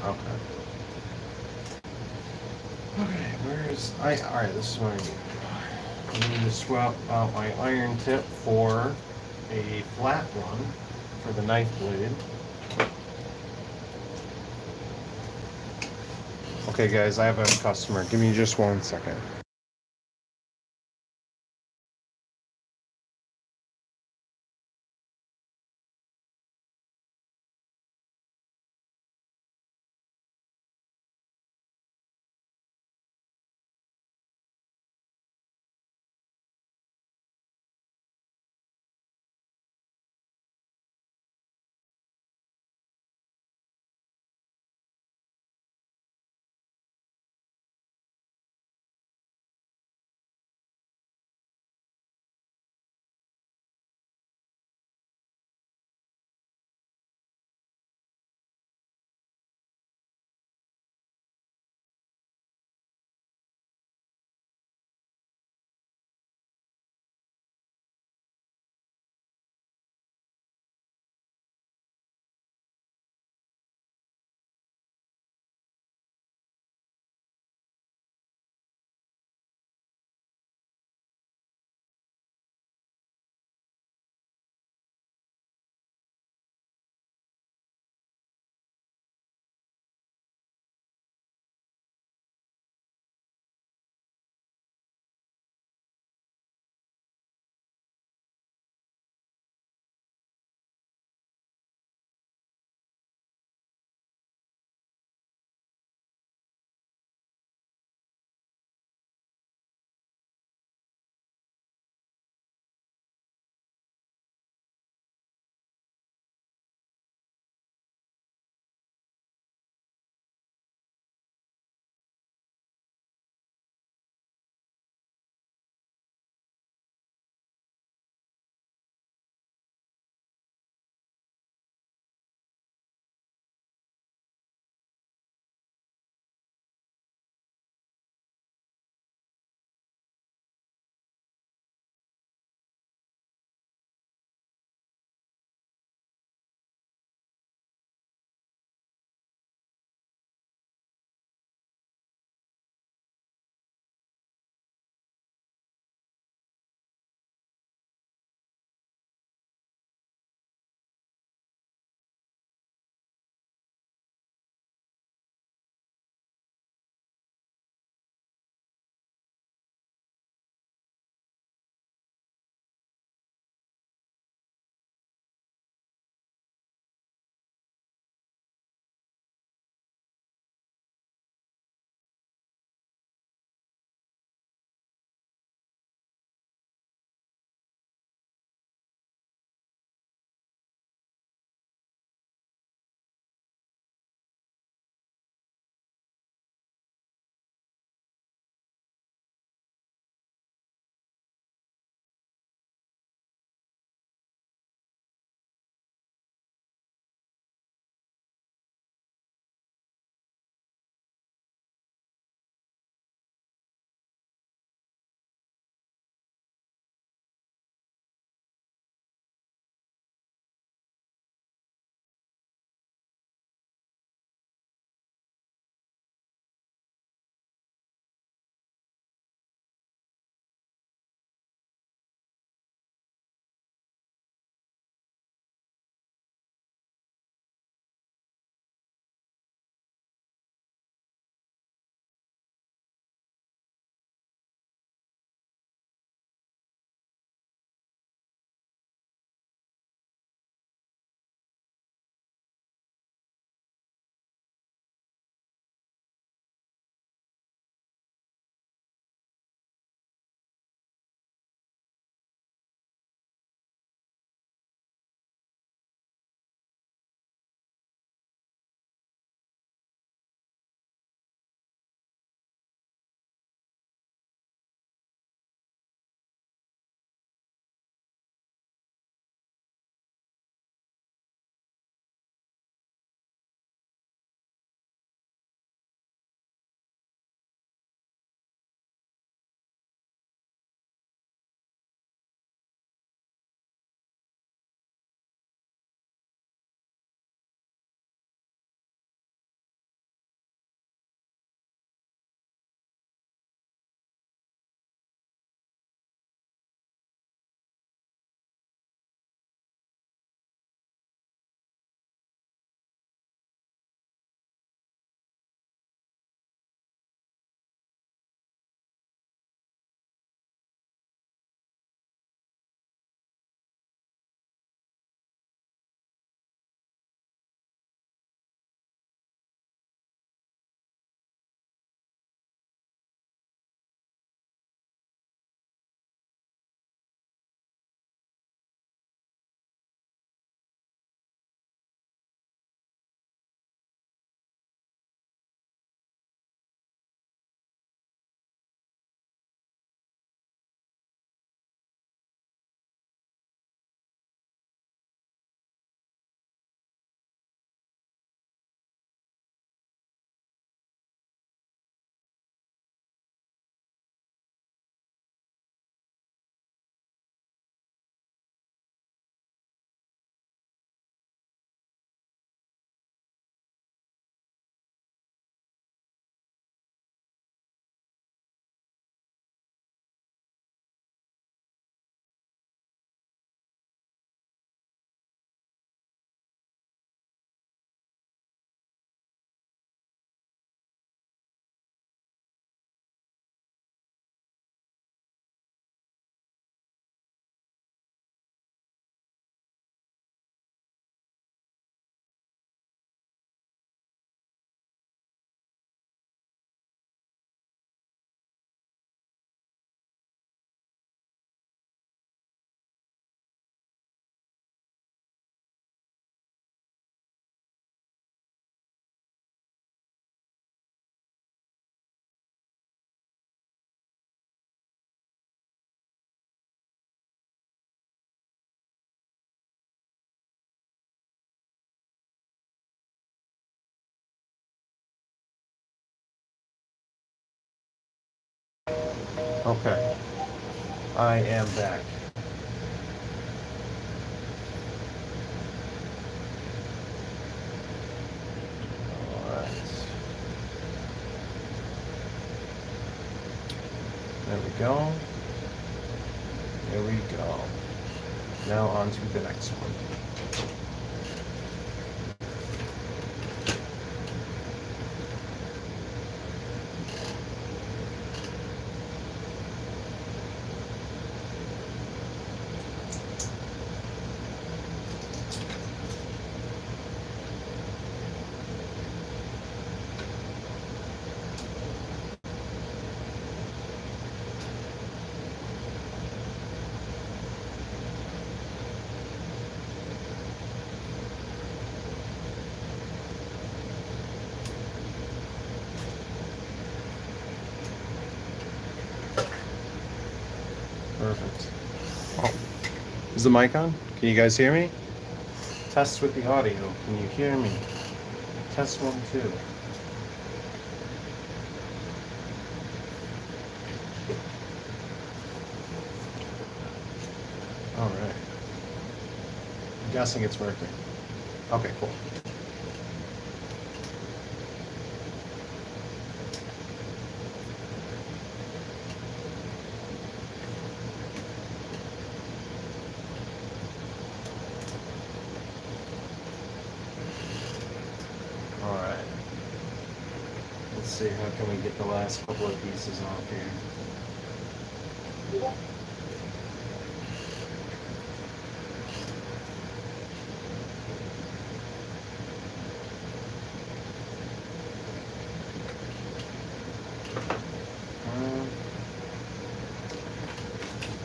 Okay. Okay, alright, this is what I need. I need to swap out my iron tip for a flat one for the knife blade. Okay guys, I have a customer. Give me just 1 second. Okay. I am back. Alright. There we go. There we go. Now on to the next one. Perfect. Oh. Is the mic on? Can you guys hear me? Test with the audio. Can you hear me? Test 1, 2. All right. I'm guessing it's working. Okay, cool. All right. Let's see, how can we get the last couple of pieces off here?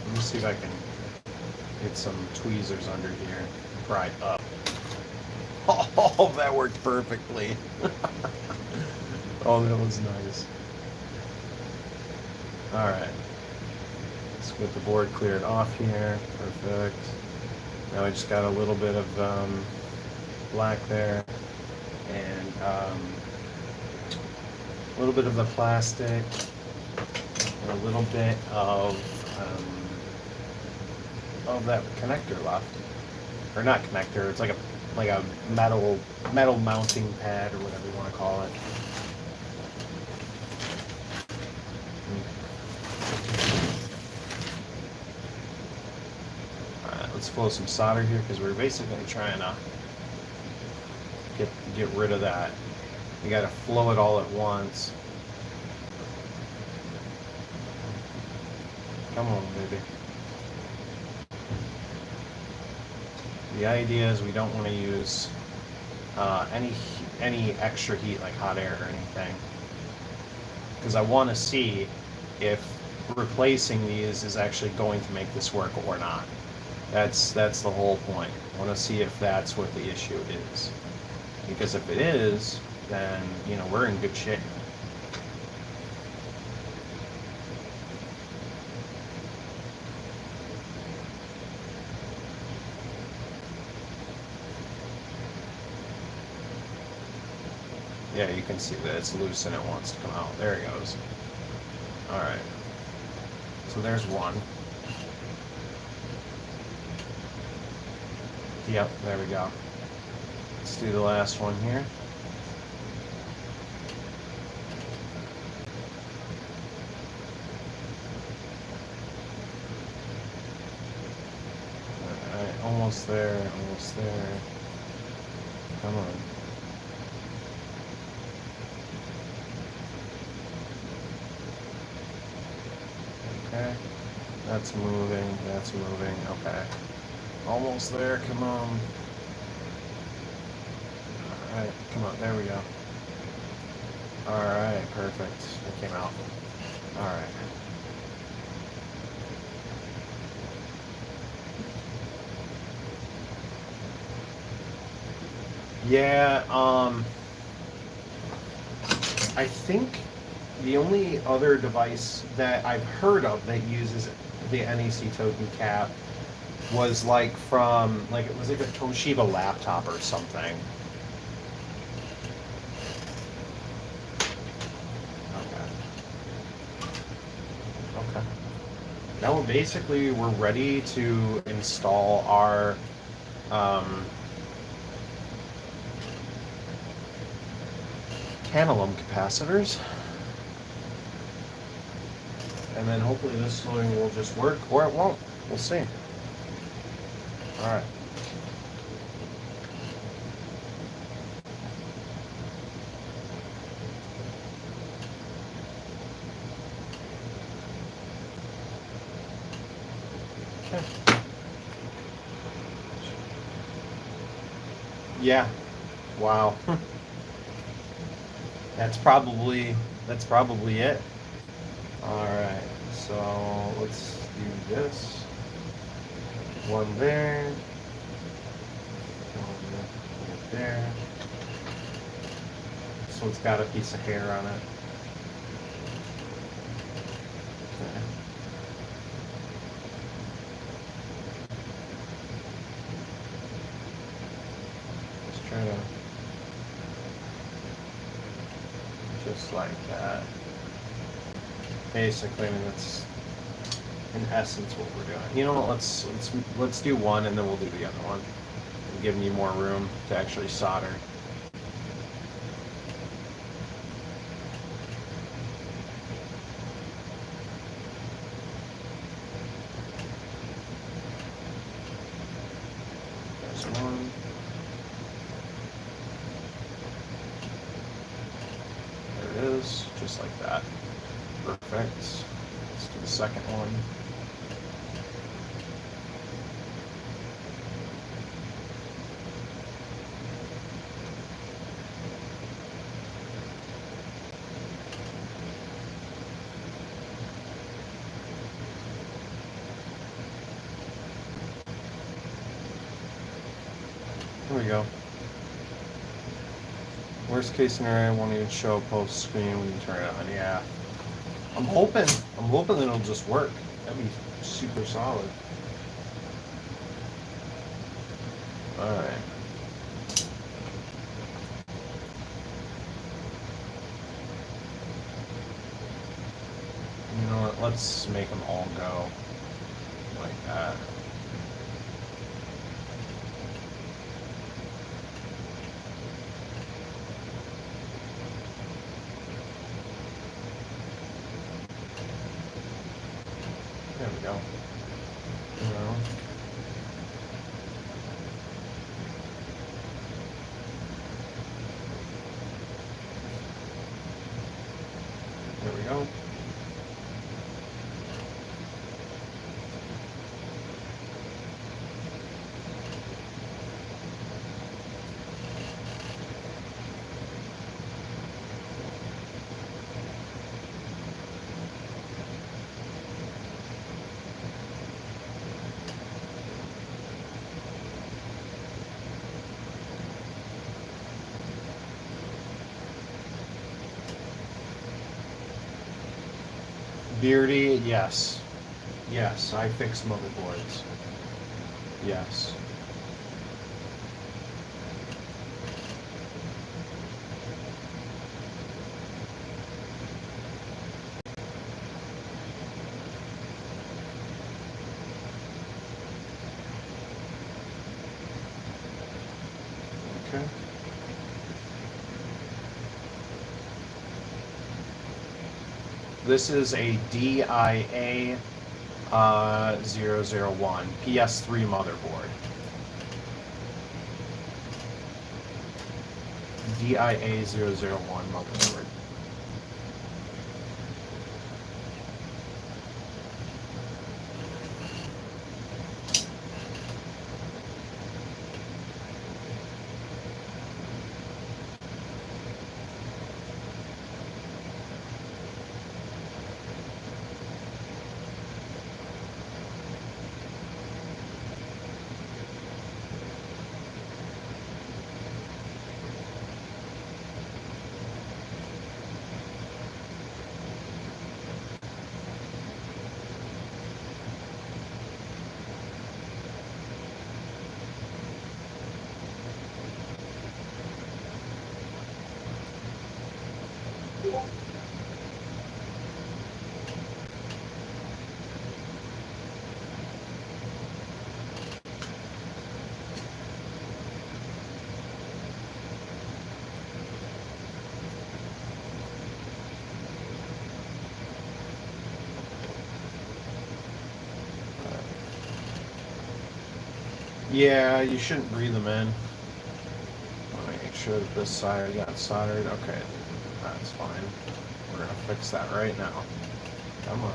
Let me see if I can get some tweezers under here. Pry up. Oh, that worked perfectly. Oh, that was nice. All right. Let's get the board cleared off here. Perfect. Now I just got a little bit of black there, and a little bit of the plastic, and a little bit of that connector left, or not connector. It's like a metal mounting pad or whatever you want to call it. All right, let's flow some solder here because we're basically trying to get rid of that. You got to flow it all at once. Come on, baby. The idea is we don't want to use any extra heat like hot air or anything, because I want to see if replacing these is actually going to make this work or not. That's the whole point. I want to see if that's what the issue is, because if it is, then we're in good shape. Yeah, you can see that it's loose and it wants to come out. There it goes. All right. So there's one. Yep, there we go. Let's do the last one here. All right, almost there, almost there. Come on. Okay, that's moving, okay. Almost there, come on. Alright, come on, there we go. Alright, perfect. It came out. Alright. Yeah, I think the only other device that I've heard of that uses the NEC token cap was from it was like a Toshiba laptop or something. Okay. Okay. Now basically we're ready to install our tantalum capacitors. And then hopefully this thing will just work, or it won't. We'll see. Alright. Okay. Yeah. Wow. That's probably it. Alright, so let's do this. One there. One right there. This one's got a piece of hair on it. Okay. Let's try to just like that. Basically, I mean, that's in essence what we're doing. You know what? Let's do one, and then we'll do the other one, and give me more room to actually solder. There's one. There it is, just like that. Perfect. Let's do the second one. Here we go. Worst case scenario, I won't even show post screen when you turn it on. Yeah. I'm hoping that it'll just work. That'd be super solid. Alright. You know what? Let's make them all go like that. There we go. You know. There we go. Beardy, yes. Yes, I fix motherboards. Yes. Okay. This is a DIA 001 PS3 motherboard. DIA 001 motherboard. Yeah, you shouldn't breathe them in. Let me make sure that this side got soldered. Okay, that's fine. We're gonna fix that right now. Come on.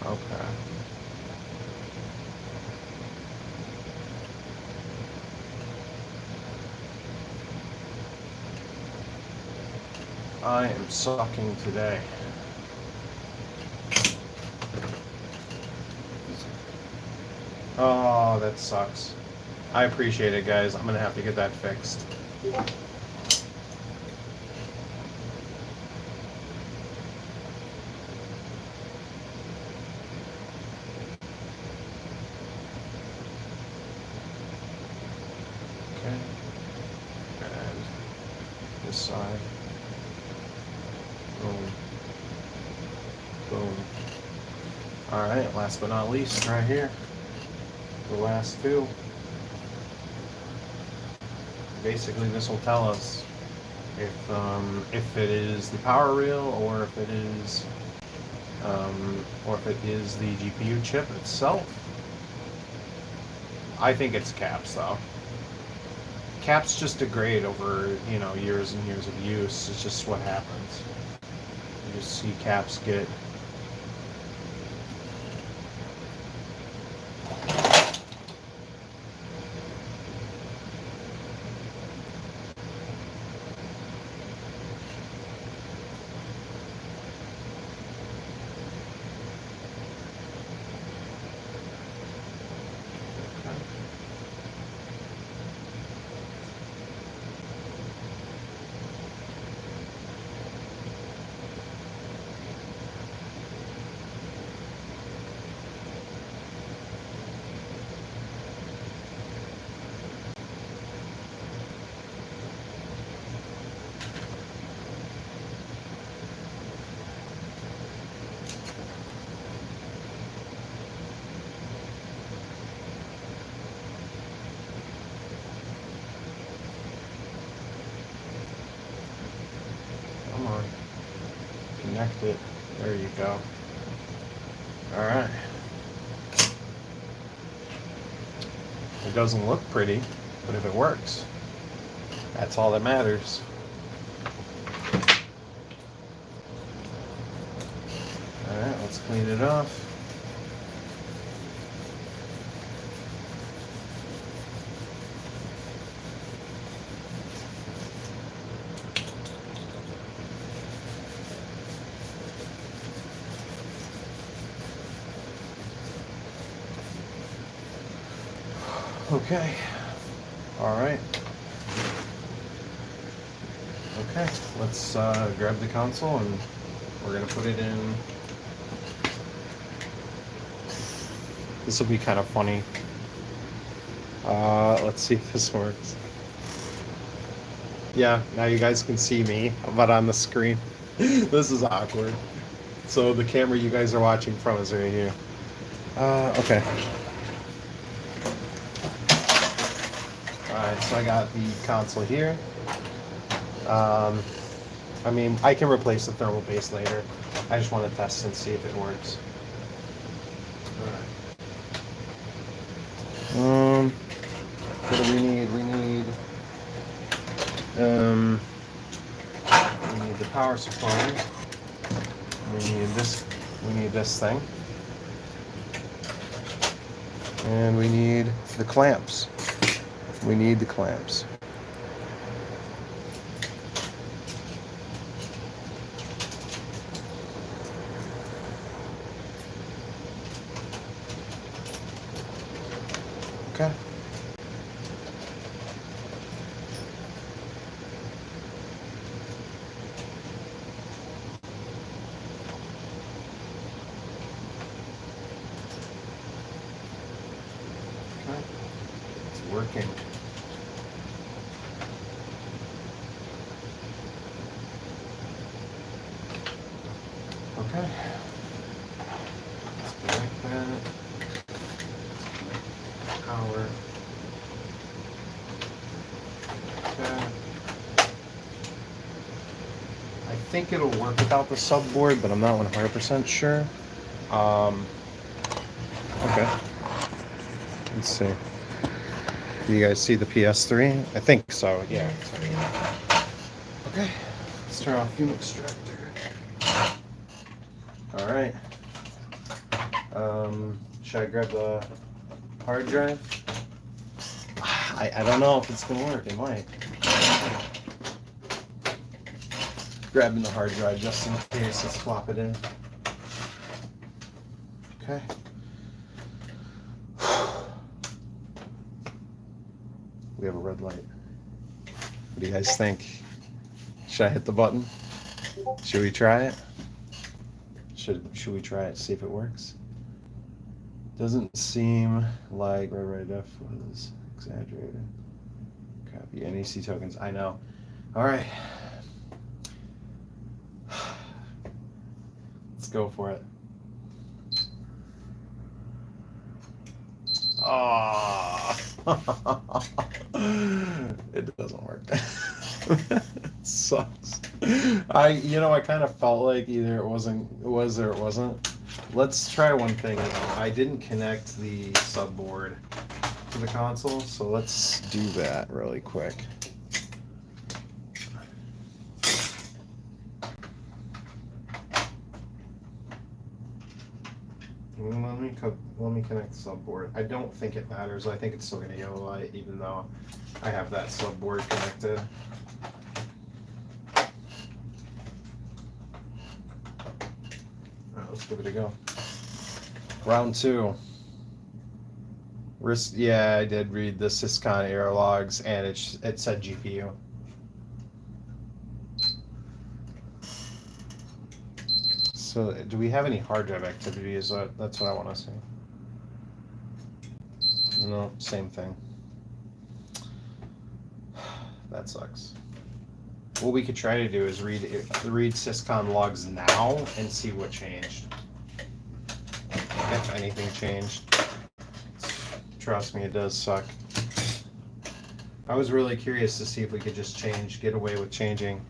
Okay. I am sucking today. Oh, that sucks. I appreciate it, guys. I'm gonna have to get that fixed. Okay. And this side. Boom. Boom. Alright, last but not least, right here. The last two. Basically, this will tell us if it is the power rail or if it is the GPU chip itself. I think it's caps though. Caps just degrade over years and years of use. It's just what happens. You just see caps get. Come on. Connect it. There you go. Alright. It doesn't look pretty, but if it works, that's all that matters. Alright, let's clean it off. Okay. Alright. Okay, let's grab the console and we're going to put it in. This will be kind of funny. Let's see if this works. Yeah, now you guys can see me, but on the screen. This is awkward. So the camera you guys are watching from is right here. Okay. Alright, so I got the console here. I mean, I can replace the thermal base later. I just want to test and see if it works. Alright. What do we need? We need the power supply. We need this thing. And we need the clamps. We need the clamps. Okay. It's working. Okay. Disconnect that. Power. Okay. I think it'll work without the subboard, but I'm not 100% sure. Okay. Let's see. Do you guys see the PS3? I think so, yeah. Okay. Let's turn off fume extractor. Alright. Should I grab the hard drive? I don't know if it's gonna work. It might. Grabbing the hard drive just in case. Let's flop it in. Okay. We have a red light. What do you guys think? Should I hit the button? Should we try it? Should we try it, see if it works? Doesn't seem like red def was exaggerated. Copy NEC tokens. I know. All right. Let's go for it. Ah, it doesn't work. It sucks. I kind of felt like either it was or it wasn't. Let's try one thing. I didn't connect the subboard to the console, so let's do that really quick. Let me connect the subboard. I don't think it matters. I think it's still going to yellow light, even though I have that subboard connected. Alright, let's give it a go. Round 2. Yeah, I did read the Syscon error logs, and it said GPU. So, do we have any hard drive activity? That's what I want to see. No, same thing. That sucks. What we could try to do is read Syscon logs now and see what changed. If anything changed. Trust me, it does suck. I was really curious to see if we could just get away with changing,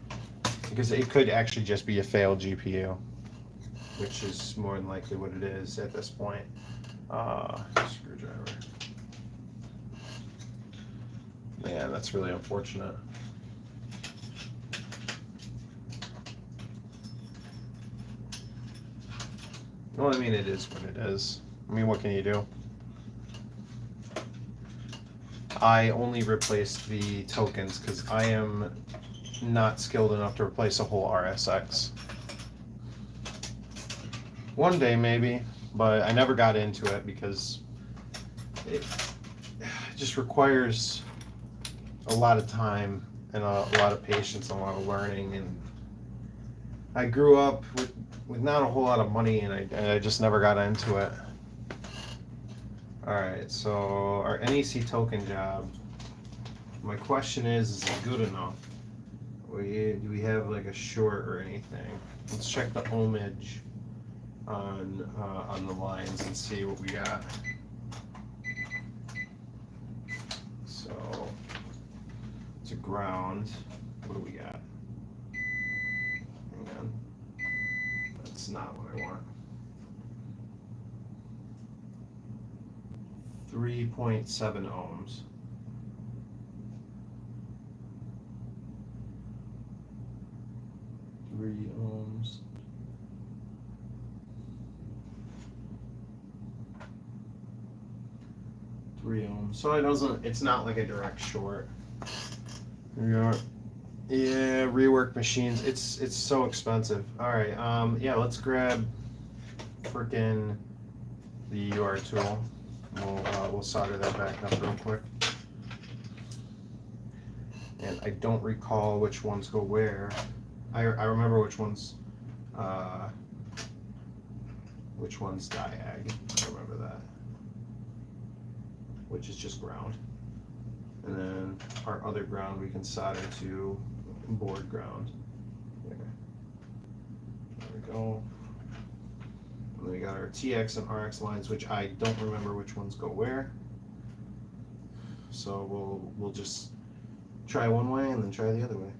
because it could actually just be a failed GPU, which is more than likely what it is at this point. Screwdriver. Man, that's really unfortunate. Well, I mean, it is what it is. I mean, what can you do? I only replaced the tokens because I am not skilled enough to replace a whole RSX. One day, maybe, but I never got into it because it just requires a lot of time and a lot of patience and a lot of learning. And I grew up with not a whole lot of money, and I just never got into it. Alright, so our NEC token job, my question is it good enough? Do we have like a short or anything? Let's check the ohmage on the lines and see what we got. So it's a ground. What do we got? Hang on. That's not what I want. 3.7 ohms. Three ohms. So it's not like a direct short. Yeah, rework machines. It's so expensive. Alright, yeah, let's grab frickin' the UR tool. We'll solder that back up real quick. And I don't recall which ones go where. I remember which ones diag. I remember that. Which is just ground. And then our other ground we can solder to board ground. There we go. got our TX and RX lines, which I don't remember which ones go where. So we'll just try one way and then try the other way.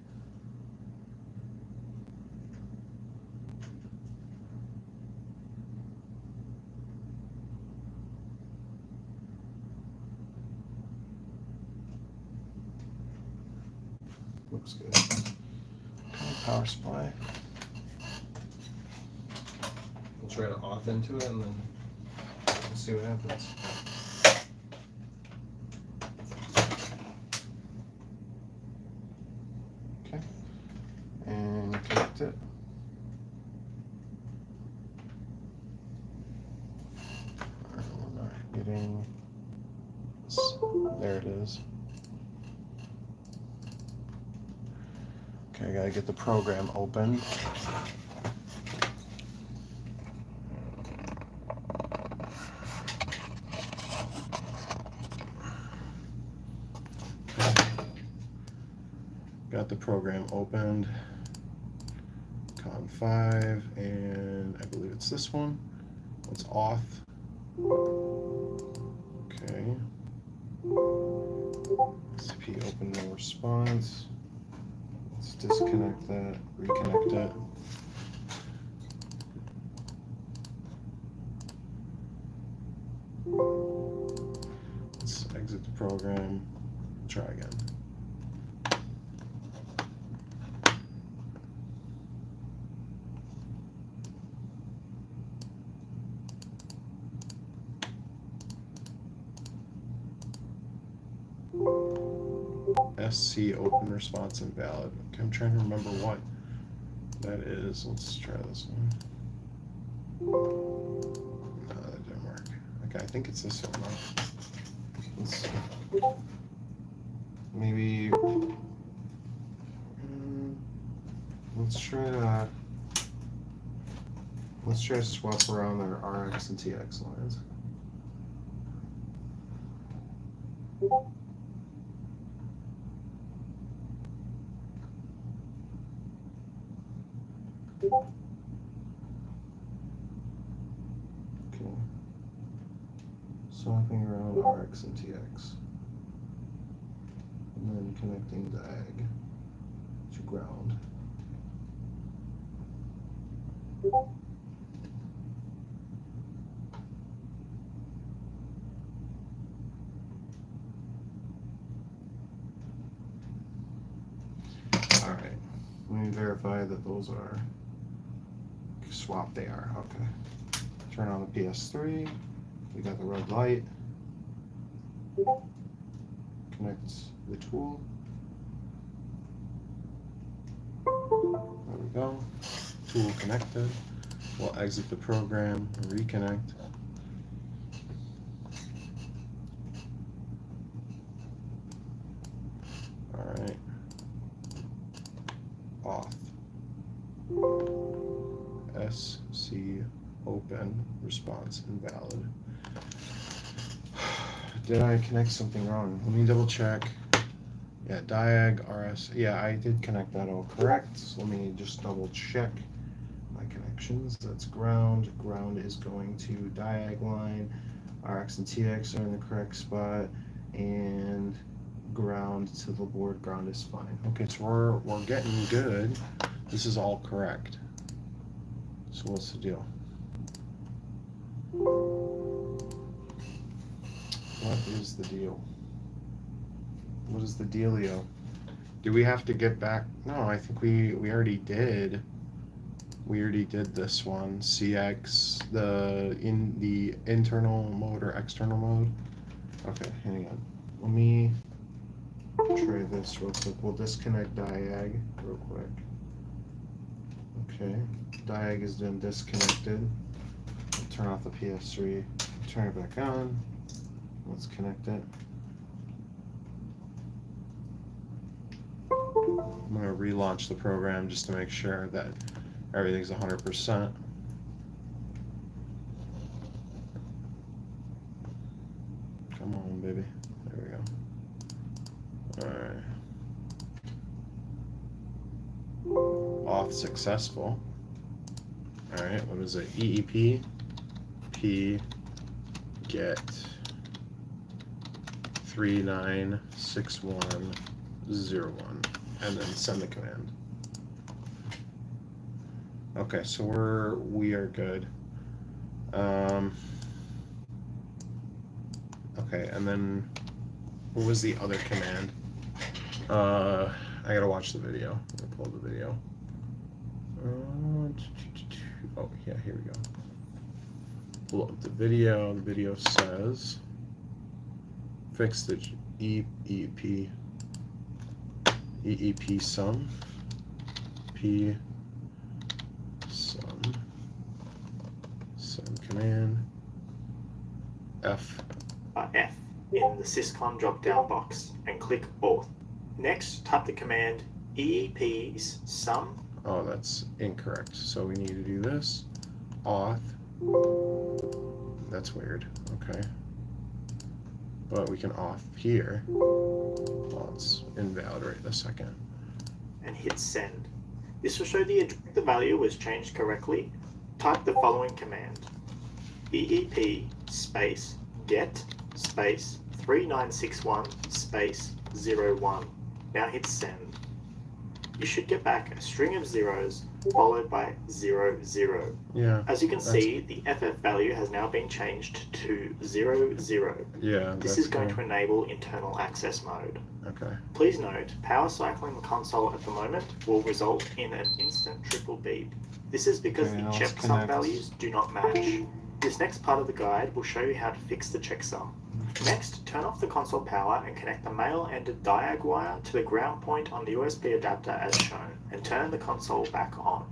Looks good. Power supply. We'll try to auth into it and then we'll see what happens. Okay. And connect it. We're not getting this. There it is. Okay, I gotta get the program open. Got the program opened. Con 5, and I believe it's this one. It's auth. Okay. CP open no response. Let's disconnect that, reconnect it. Let's exit the program, try again. SC open response invalid. Okay, I'm trying to remember what that is. Let's try this one. No, that didn't work. Okay, I think it's this one now. Let's see. Maybe let's try to swap around our RX and TX lines. Okay. Swapping around RX and TX. And then connecting diag to ground. Alright, let me verify that those are swapped. They are, okay. Turn on the PS3, we got the red light. Connect the tool. There we go. Tool connected. We'll exit the program and reconnect. Alright. Auth. SC open response invalid. Did I connect something wrong? Let me double check. Yeah, diag RS. Yeah, I did connect that all correct. So let me just double check my connections. That's ground. Ground is going to diag line. RX and TX are in the correct spot, and ground to the board. Ground is fine. Okay, so we're getting good. This is all correct. So what's the deal? What is the deal? What is the dealio? Do we have to get back? No, I think we already did. We already did this one. CX, in the internal mode or external mode. Okay, hang on. Let me try this real quick. We'll disconnect diag real quick. Okay, diag has been disconnected. Turn off the PS3. Turn it back on. Let's connect it. I'm going to relaunch the program just to make sure that everything's 100%. Come on, baby. There we go. Alright. Auth successful. Alright, what is it? EEP. p get 396101 and then send the command. Okay, so we are good. Okay, and then what was the other command? I gotta watch the video. I'm gonna pull the video. Oh yeah, here we go. Pull up the video. The video says fix the EEP sum p sum command F in the syscon drop-down box and click auth. Next, type the command EEP's sum. Oh, that's incorrect. So we need to do this. Auth. That's weird. Okay. But we can auth here. Well, it's invalid right this second. And hit send. This will show the value was changed correctly. Type the following command. EEP space get space 3961 space 01. Now hit send. You should get back a string of zeros followed by 00. Yeah. As you can see, the FF value has now been changed to 00. Yeah. This is going to enable internal access mode. Okay. Please note, power cycling the console at the moment will result in an instant triple beep. This is because the checksum values do not match. This next part of the guide will show you how to fix the checksum. Next, turn off the console power and connect the male-ended diag wire to the ground point on the USB adapter as shown, and turn the console back on.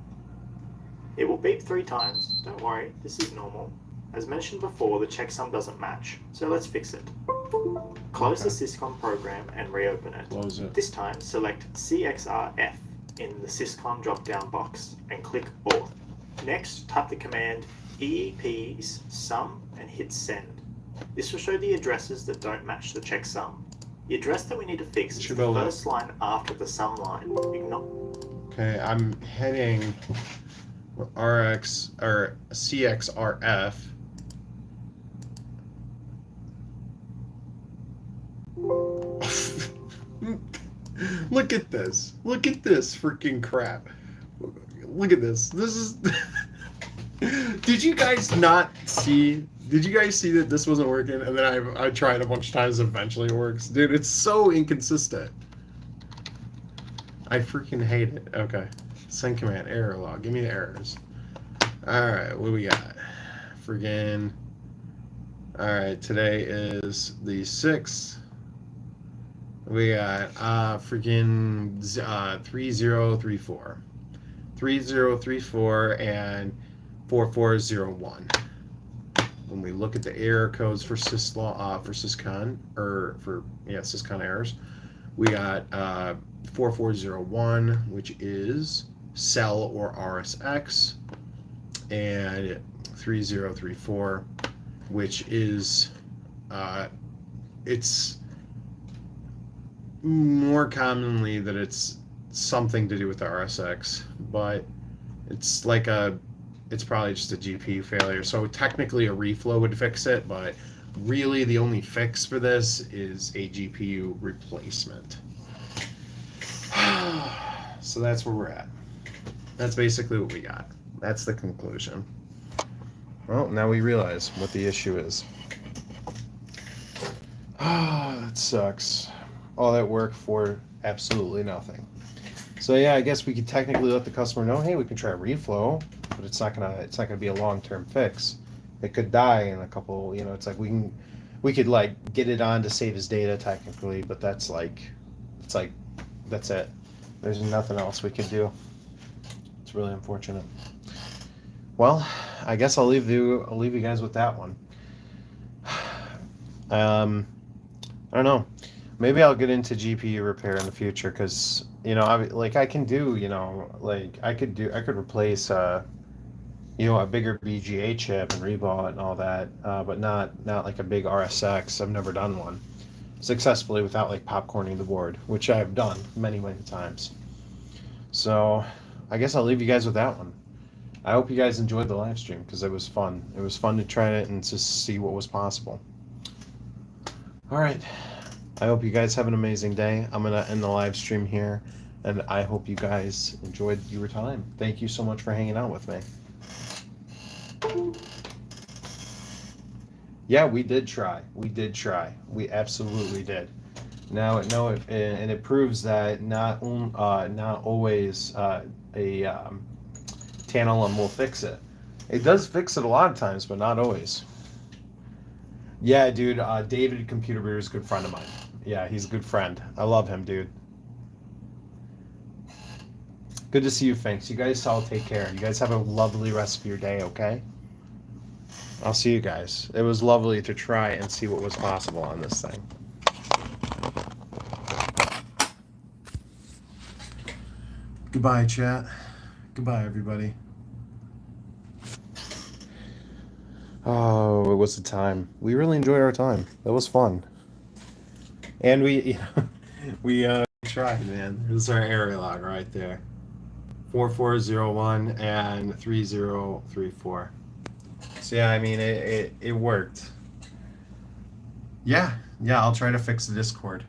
It will beep 3 times, don't worry, this is normal. As mentioned before, the checksum doesn't match, so let's fix it. Close the syscon program and reopen it. Close it. This time, select CXRF in the syscon drop-down box and click auth. Next, type the command EEP's sum and hit send. This will show the addresses that don't match the checksum. The address that we need to fix is the first line after the sum line. Okay, I'm hitting RX or CXRF. Look at this. Look at this freaking crap. Look at this. This is Did you guys not see? Did you guys see that this wasn't working? And then I tried a bunch of times. Eventually it works. Dude, it's so inconsistent. I freaking hate it. Okay. Send command. Error log. Give me the errors. Alright, what do we got? Friggin'. Alright, today is the 6th. We got freaking 3034. 3034 and 4401. When we look at the error codes for syscon errors, we got 4401, which is cell or RSX, and 3034, which is it's more commonly that it's something to do with the RSX, but it's like it's probably just a GPU failure. So technically a reflow would fix it, but really the only fix for this is a GPU replacement. So that's where we're at. That's basically what we got. That's the conclusion. Well, now we realize what the issue is. That sucks. All that work for absolutely nothing. So yeah, I guess we could technically let the customer know, hey, we can try reflow, but it's not gonna be a long-term fix. It could die in a couple. It's like we could like get it on to save his data technically, but that's it. There's nothing else we could do. It's really unfortunate. Well, I guess I'll leave you guys with that one. I don't know. Maybe I'll get into GPU repair in the future because I can do I could replace a bigger BGA chip and reball it and all that, but not like a big RSX. I've never done one successfully without like popcorning the board, which I've done many times. So I guess I'll leave you guys with that one. I hope you guys enjoyed the live stream because it was fun. It was fun to try it and to see what was possible. All right. I hope you guys have an amazing day. I'm going to end the live stream here, and I hope you guys enjoyed your time. Thank you so much for hanging out with me. Yeah, we did try. We did try. We absolutely did. Now, no, and it proves that not always a tantalum will fix it. It does fix it a lot of times, but not always. Yeah, dude. David Computer Breeder is a good friend of mine. Yeah, he's a good friend. I love him, dude. Good to see you, Finks. You guys all take care. You guys have a lovely rest of your day, okay? I'll see you guys. It was lovely to try and see what was possible on this thing. Goodbye, chat. Goodbye, everybody. Oh, it was the time. We really enjoyed our time. That was fun. And we tried, man. This is our area log right there. 4401 and 3034. So yeah, I mean it worked. Yeah, I'll try to fix the Discord.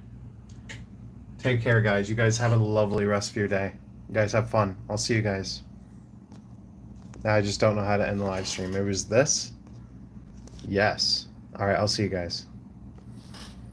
Take care, guys. You guys have a lovely rest of your day. You guys have fun. I'll see you guys. Now I just don't know how to end the live stream. It was this? Yes. All right, I'll see you guys.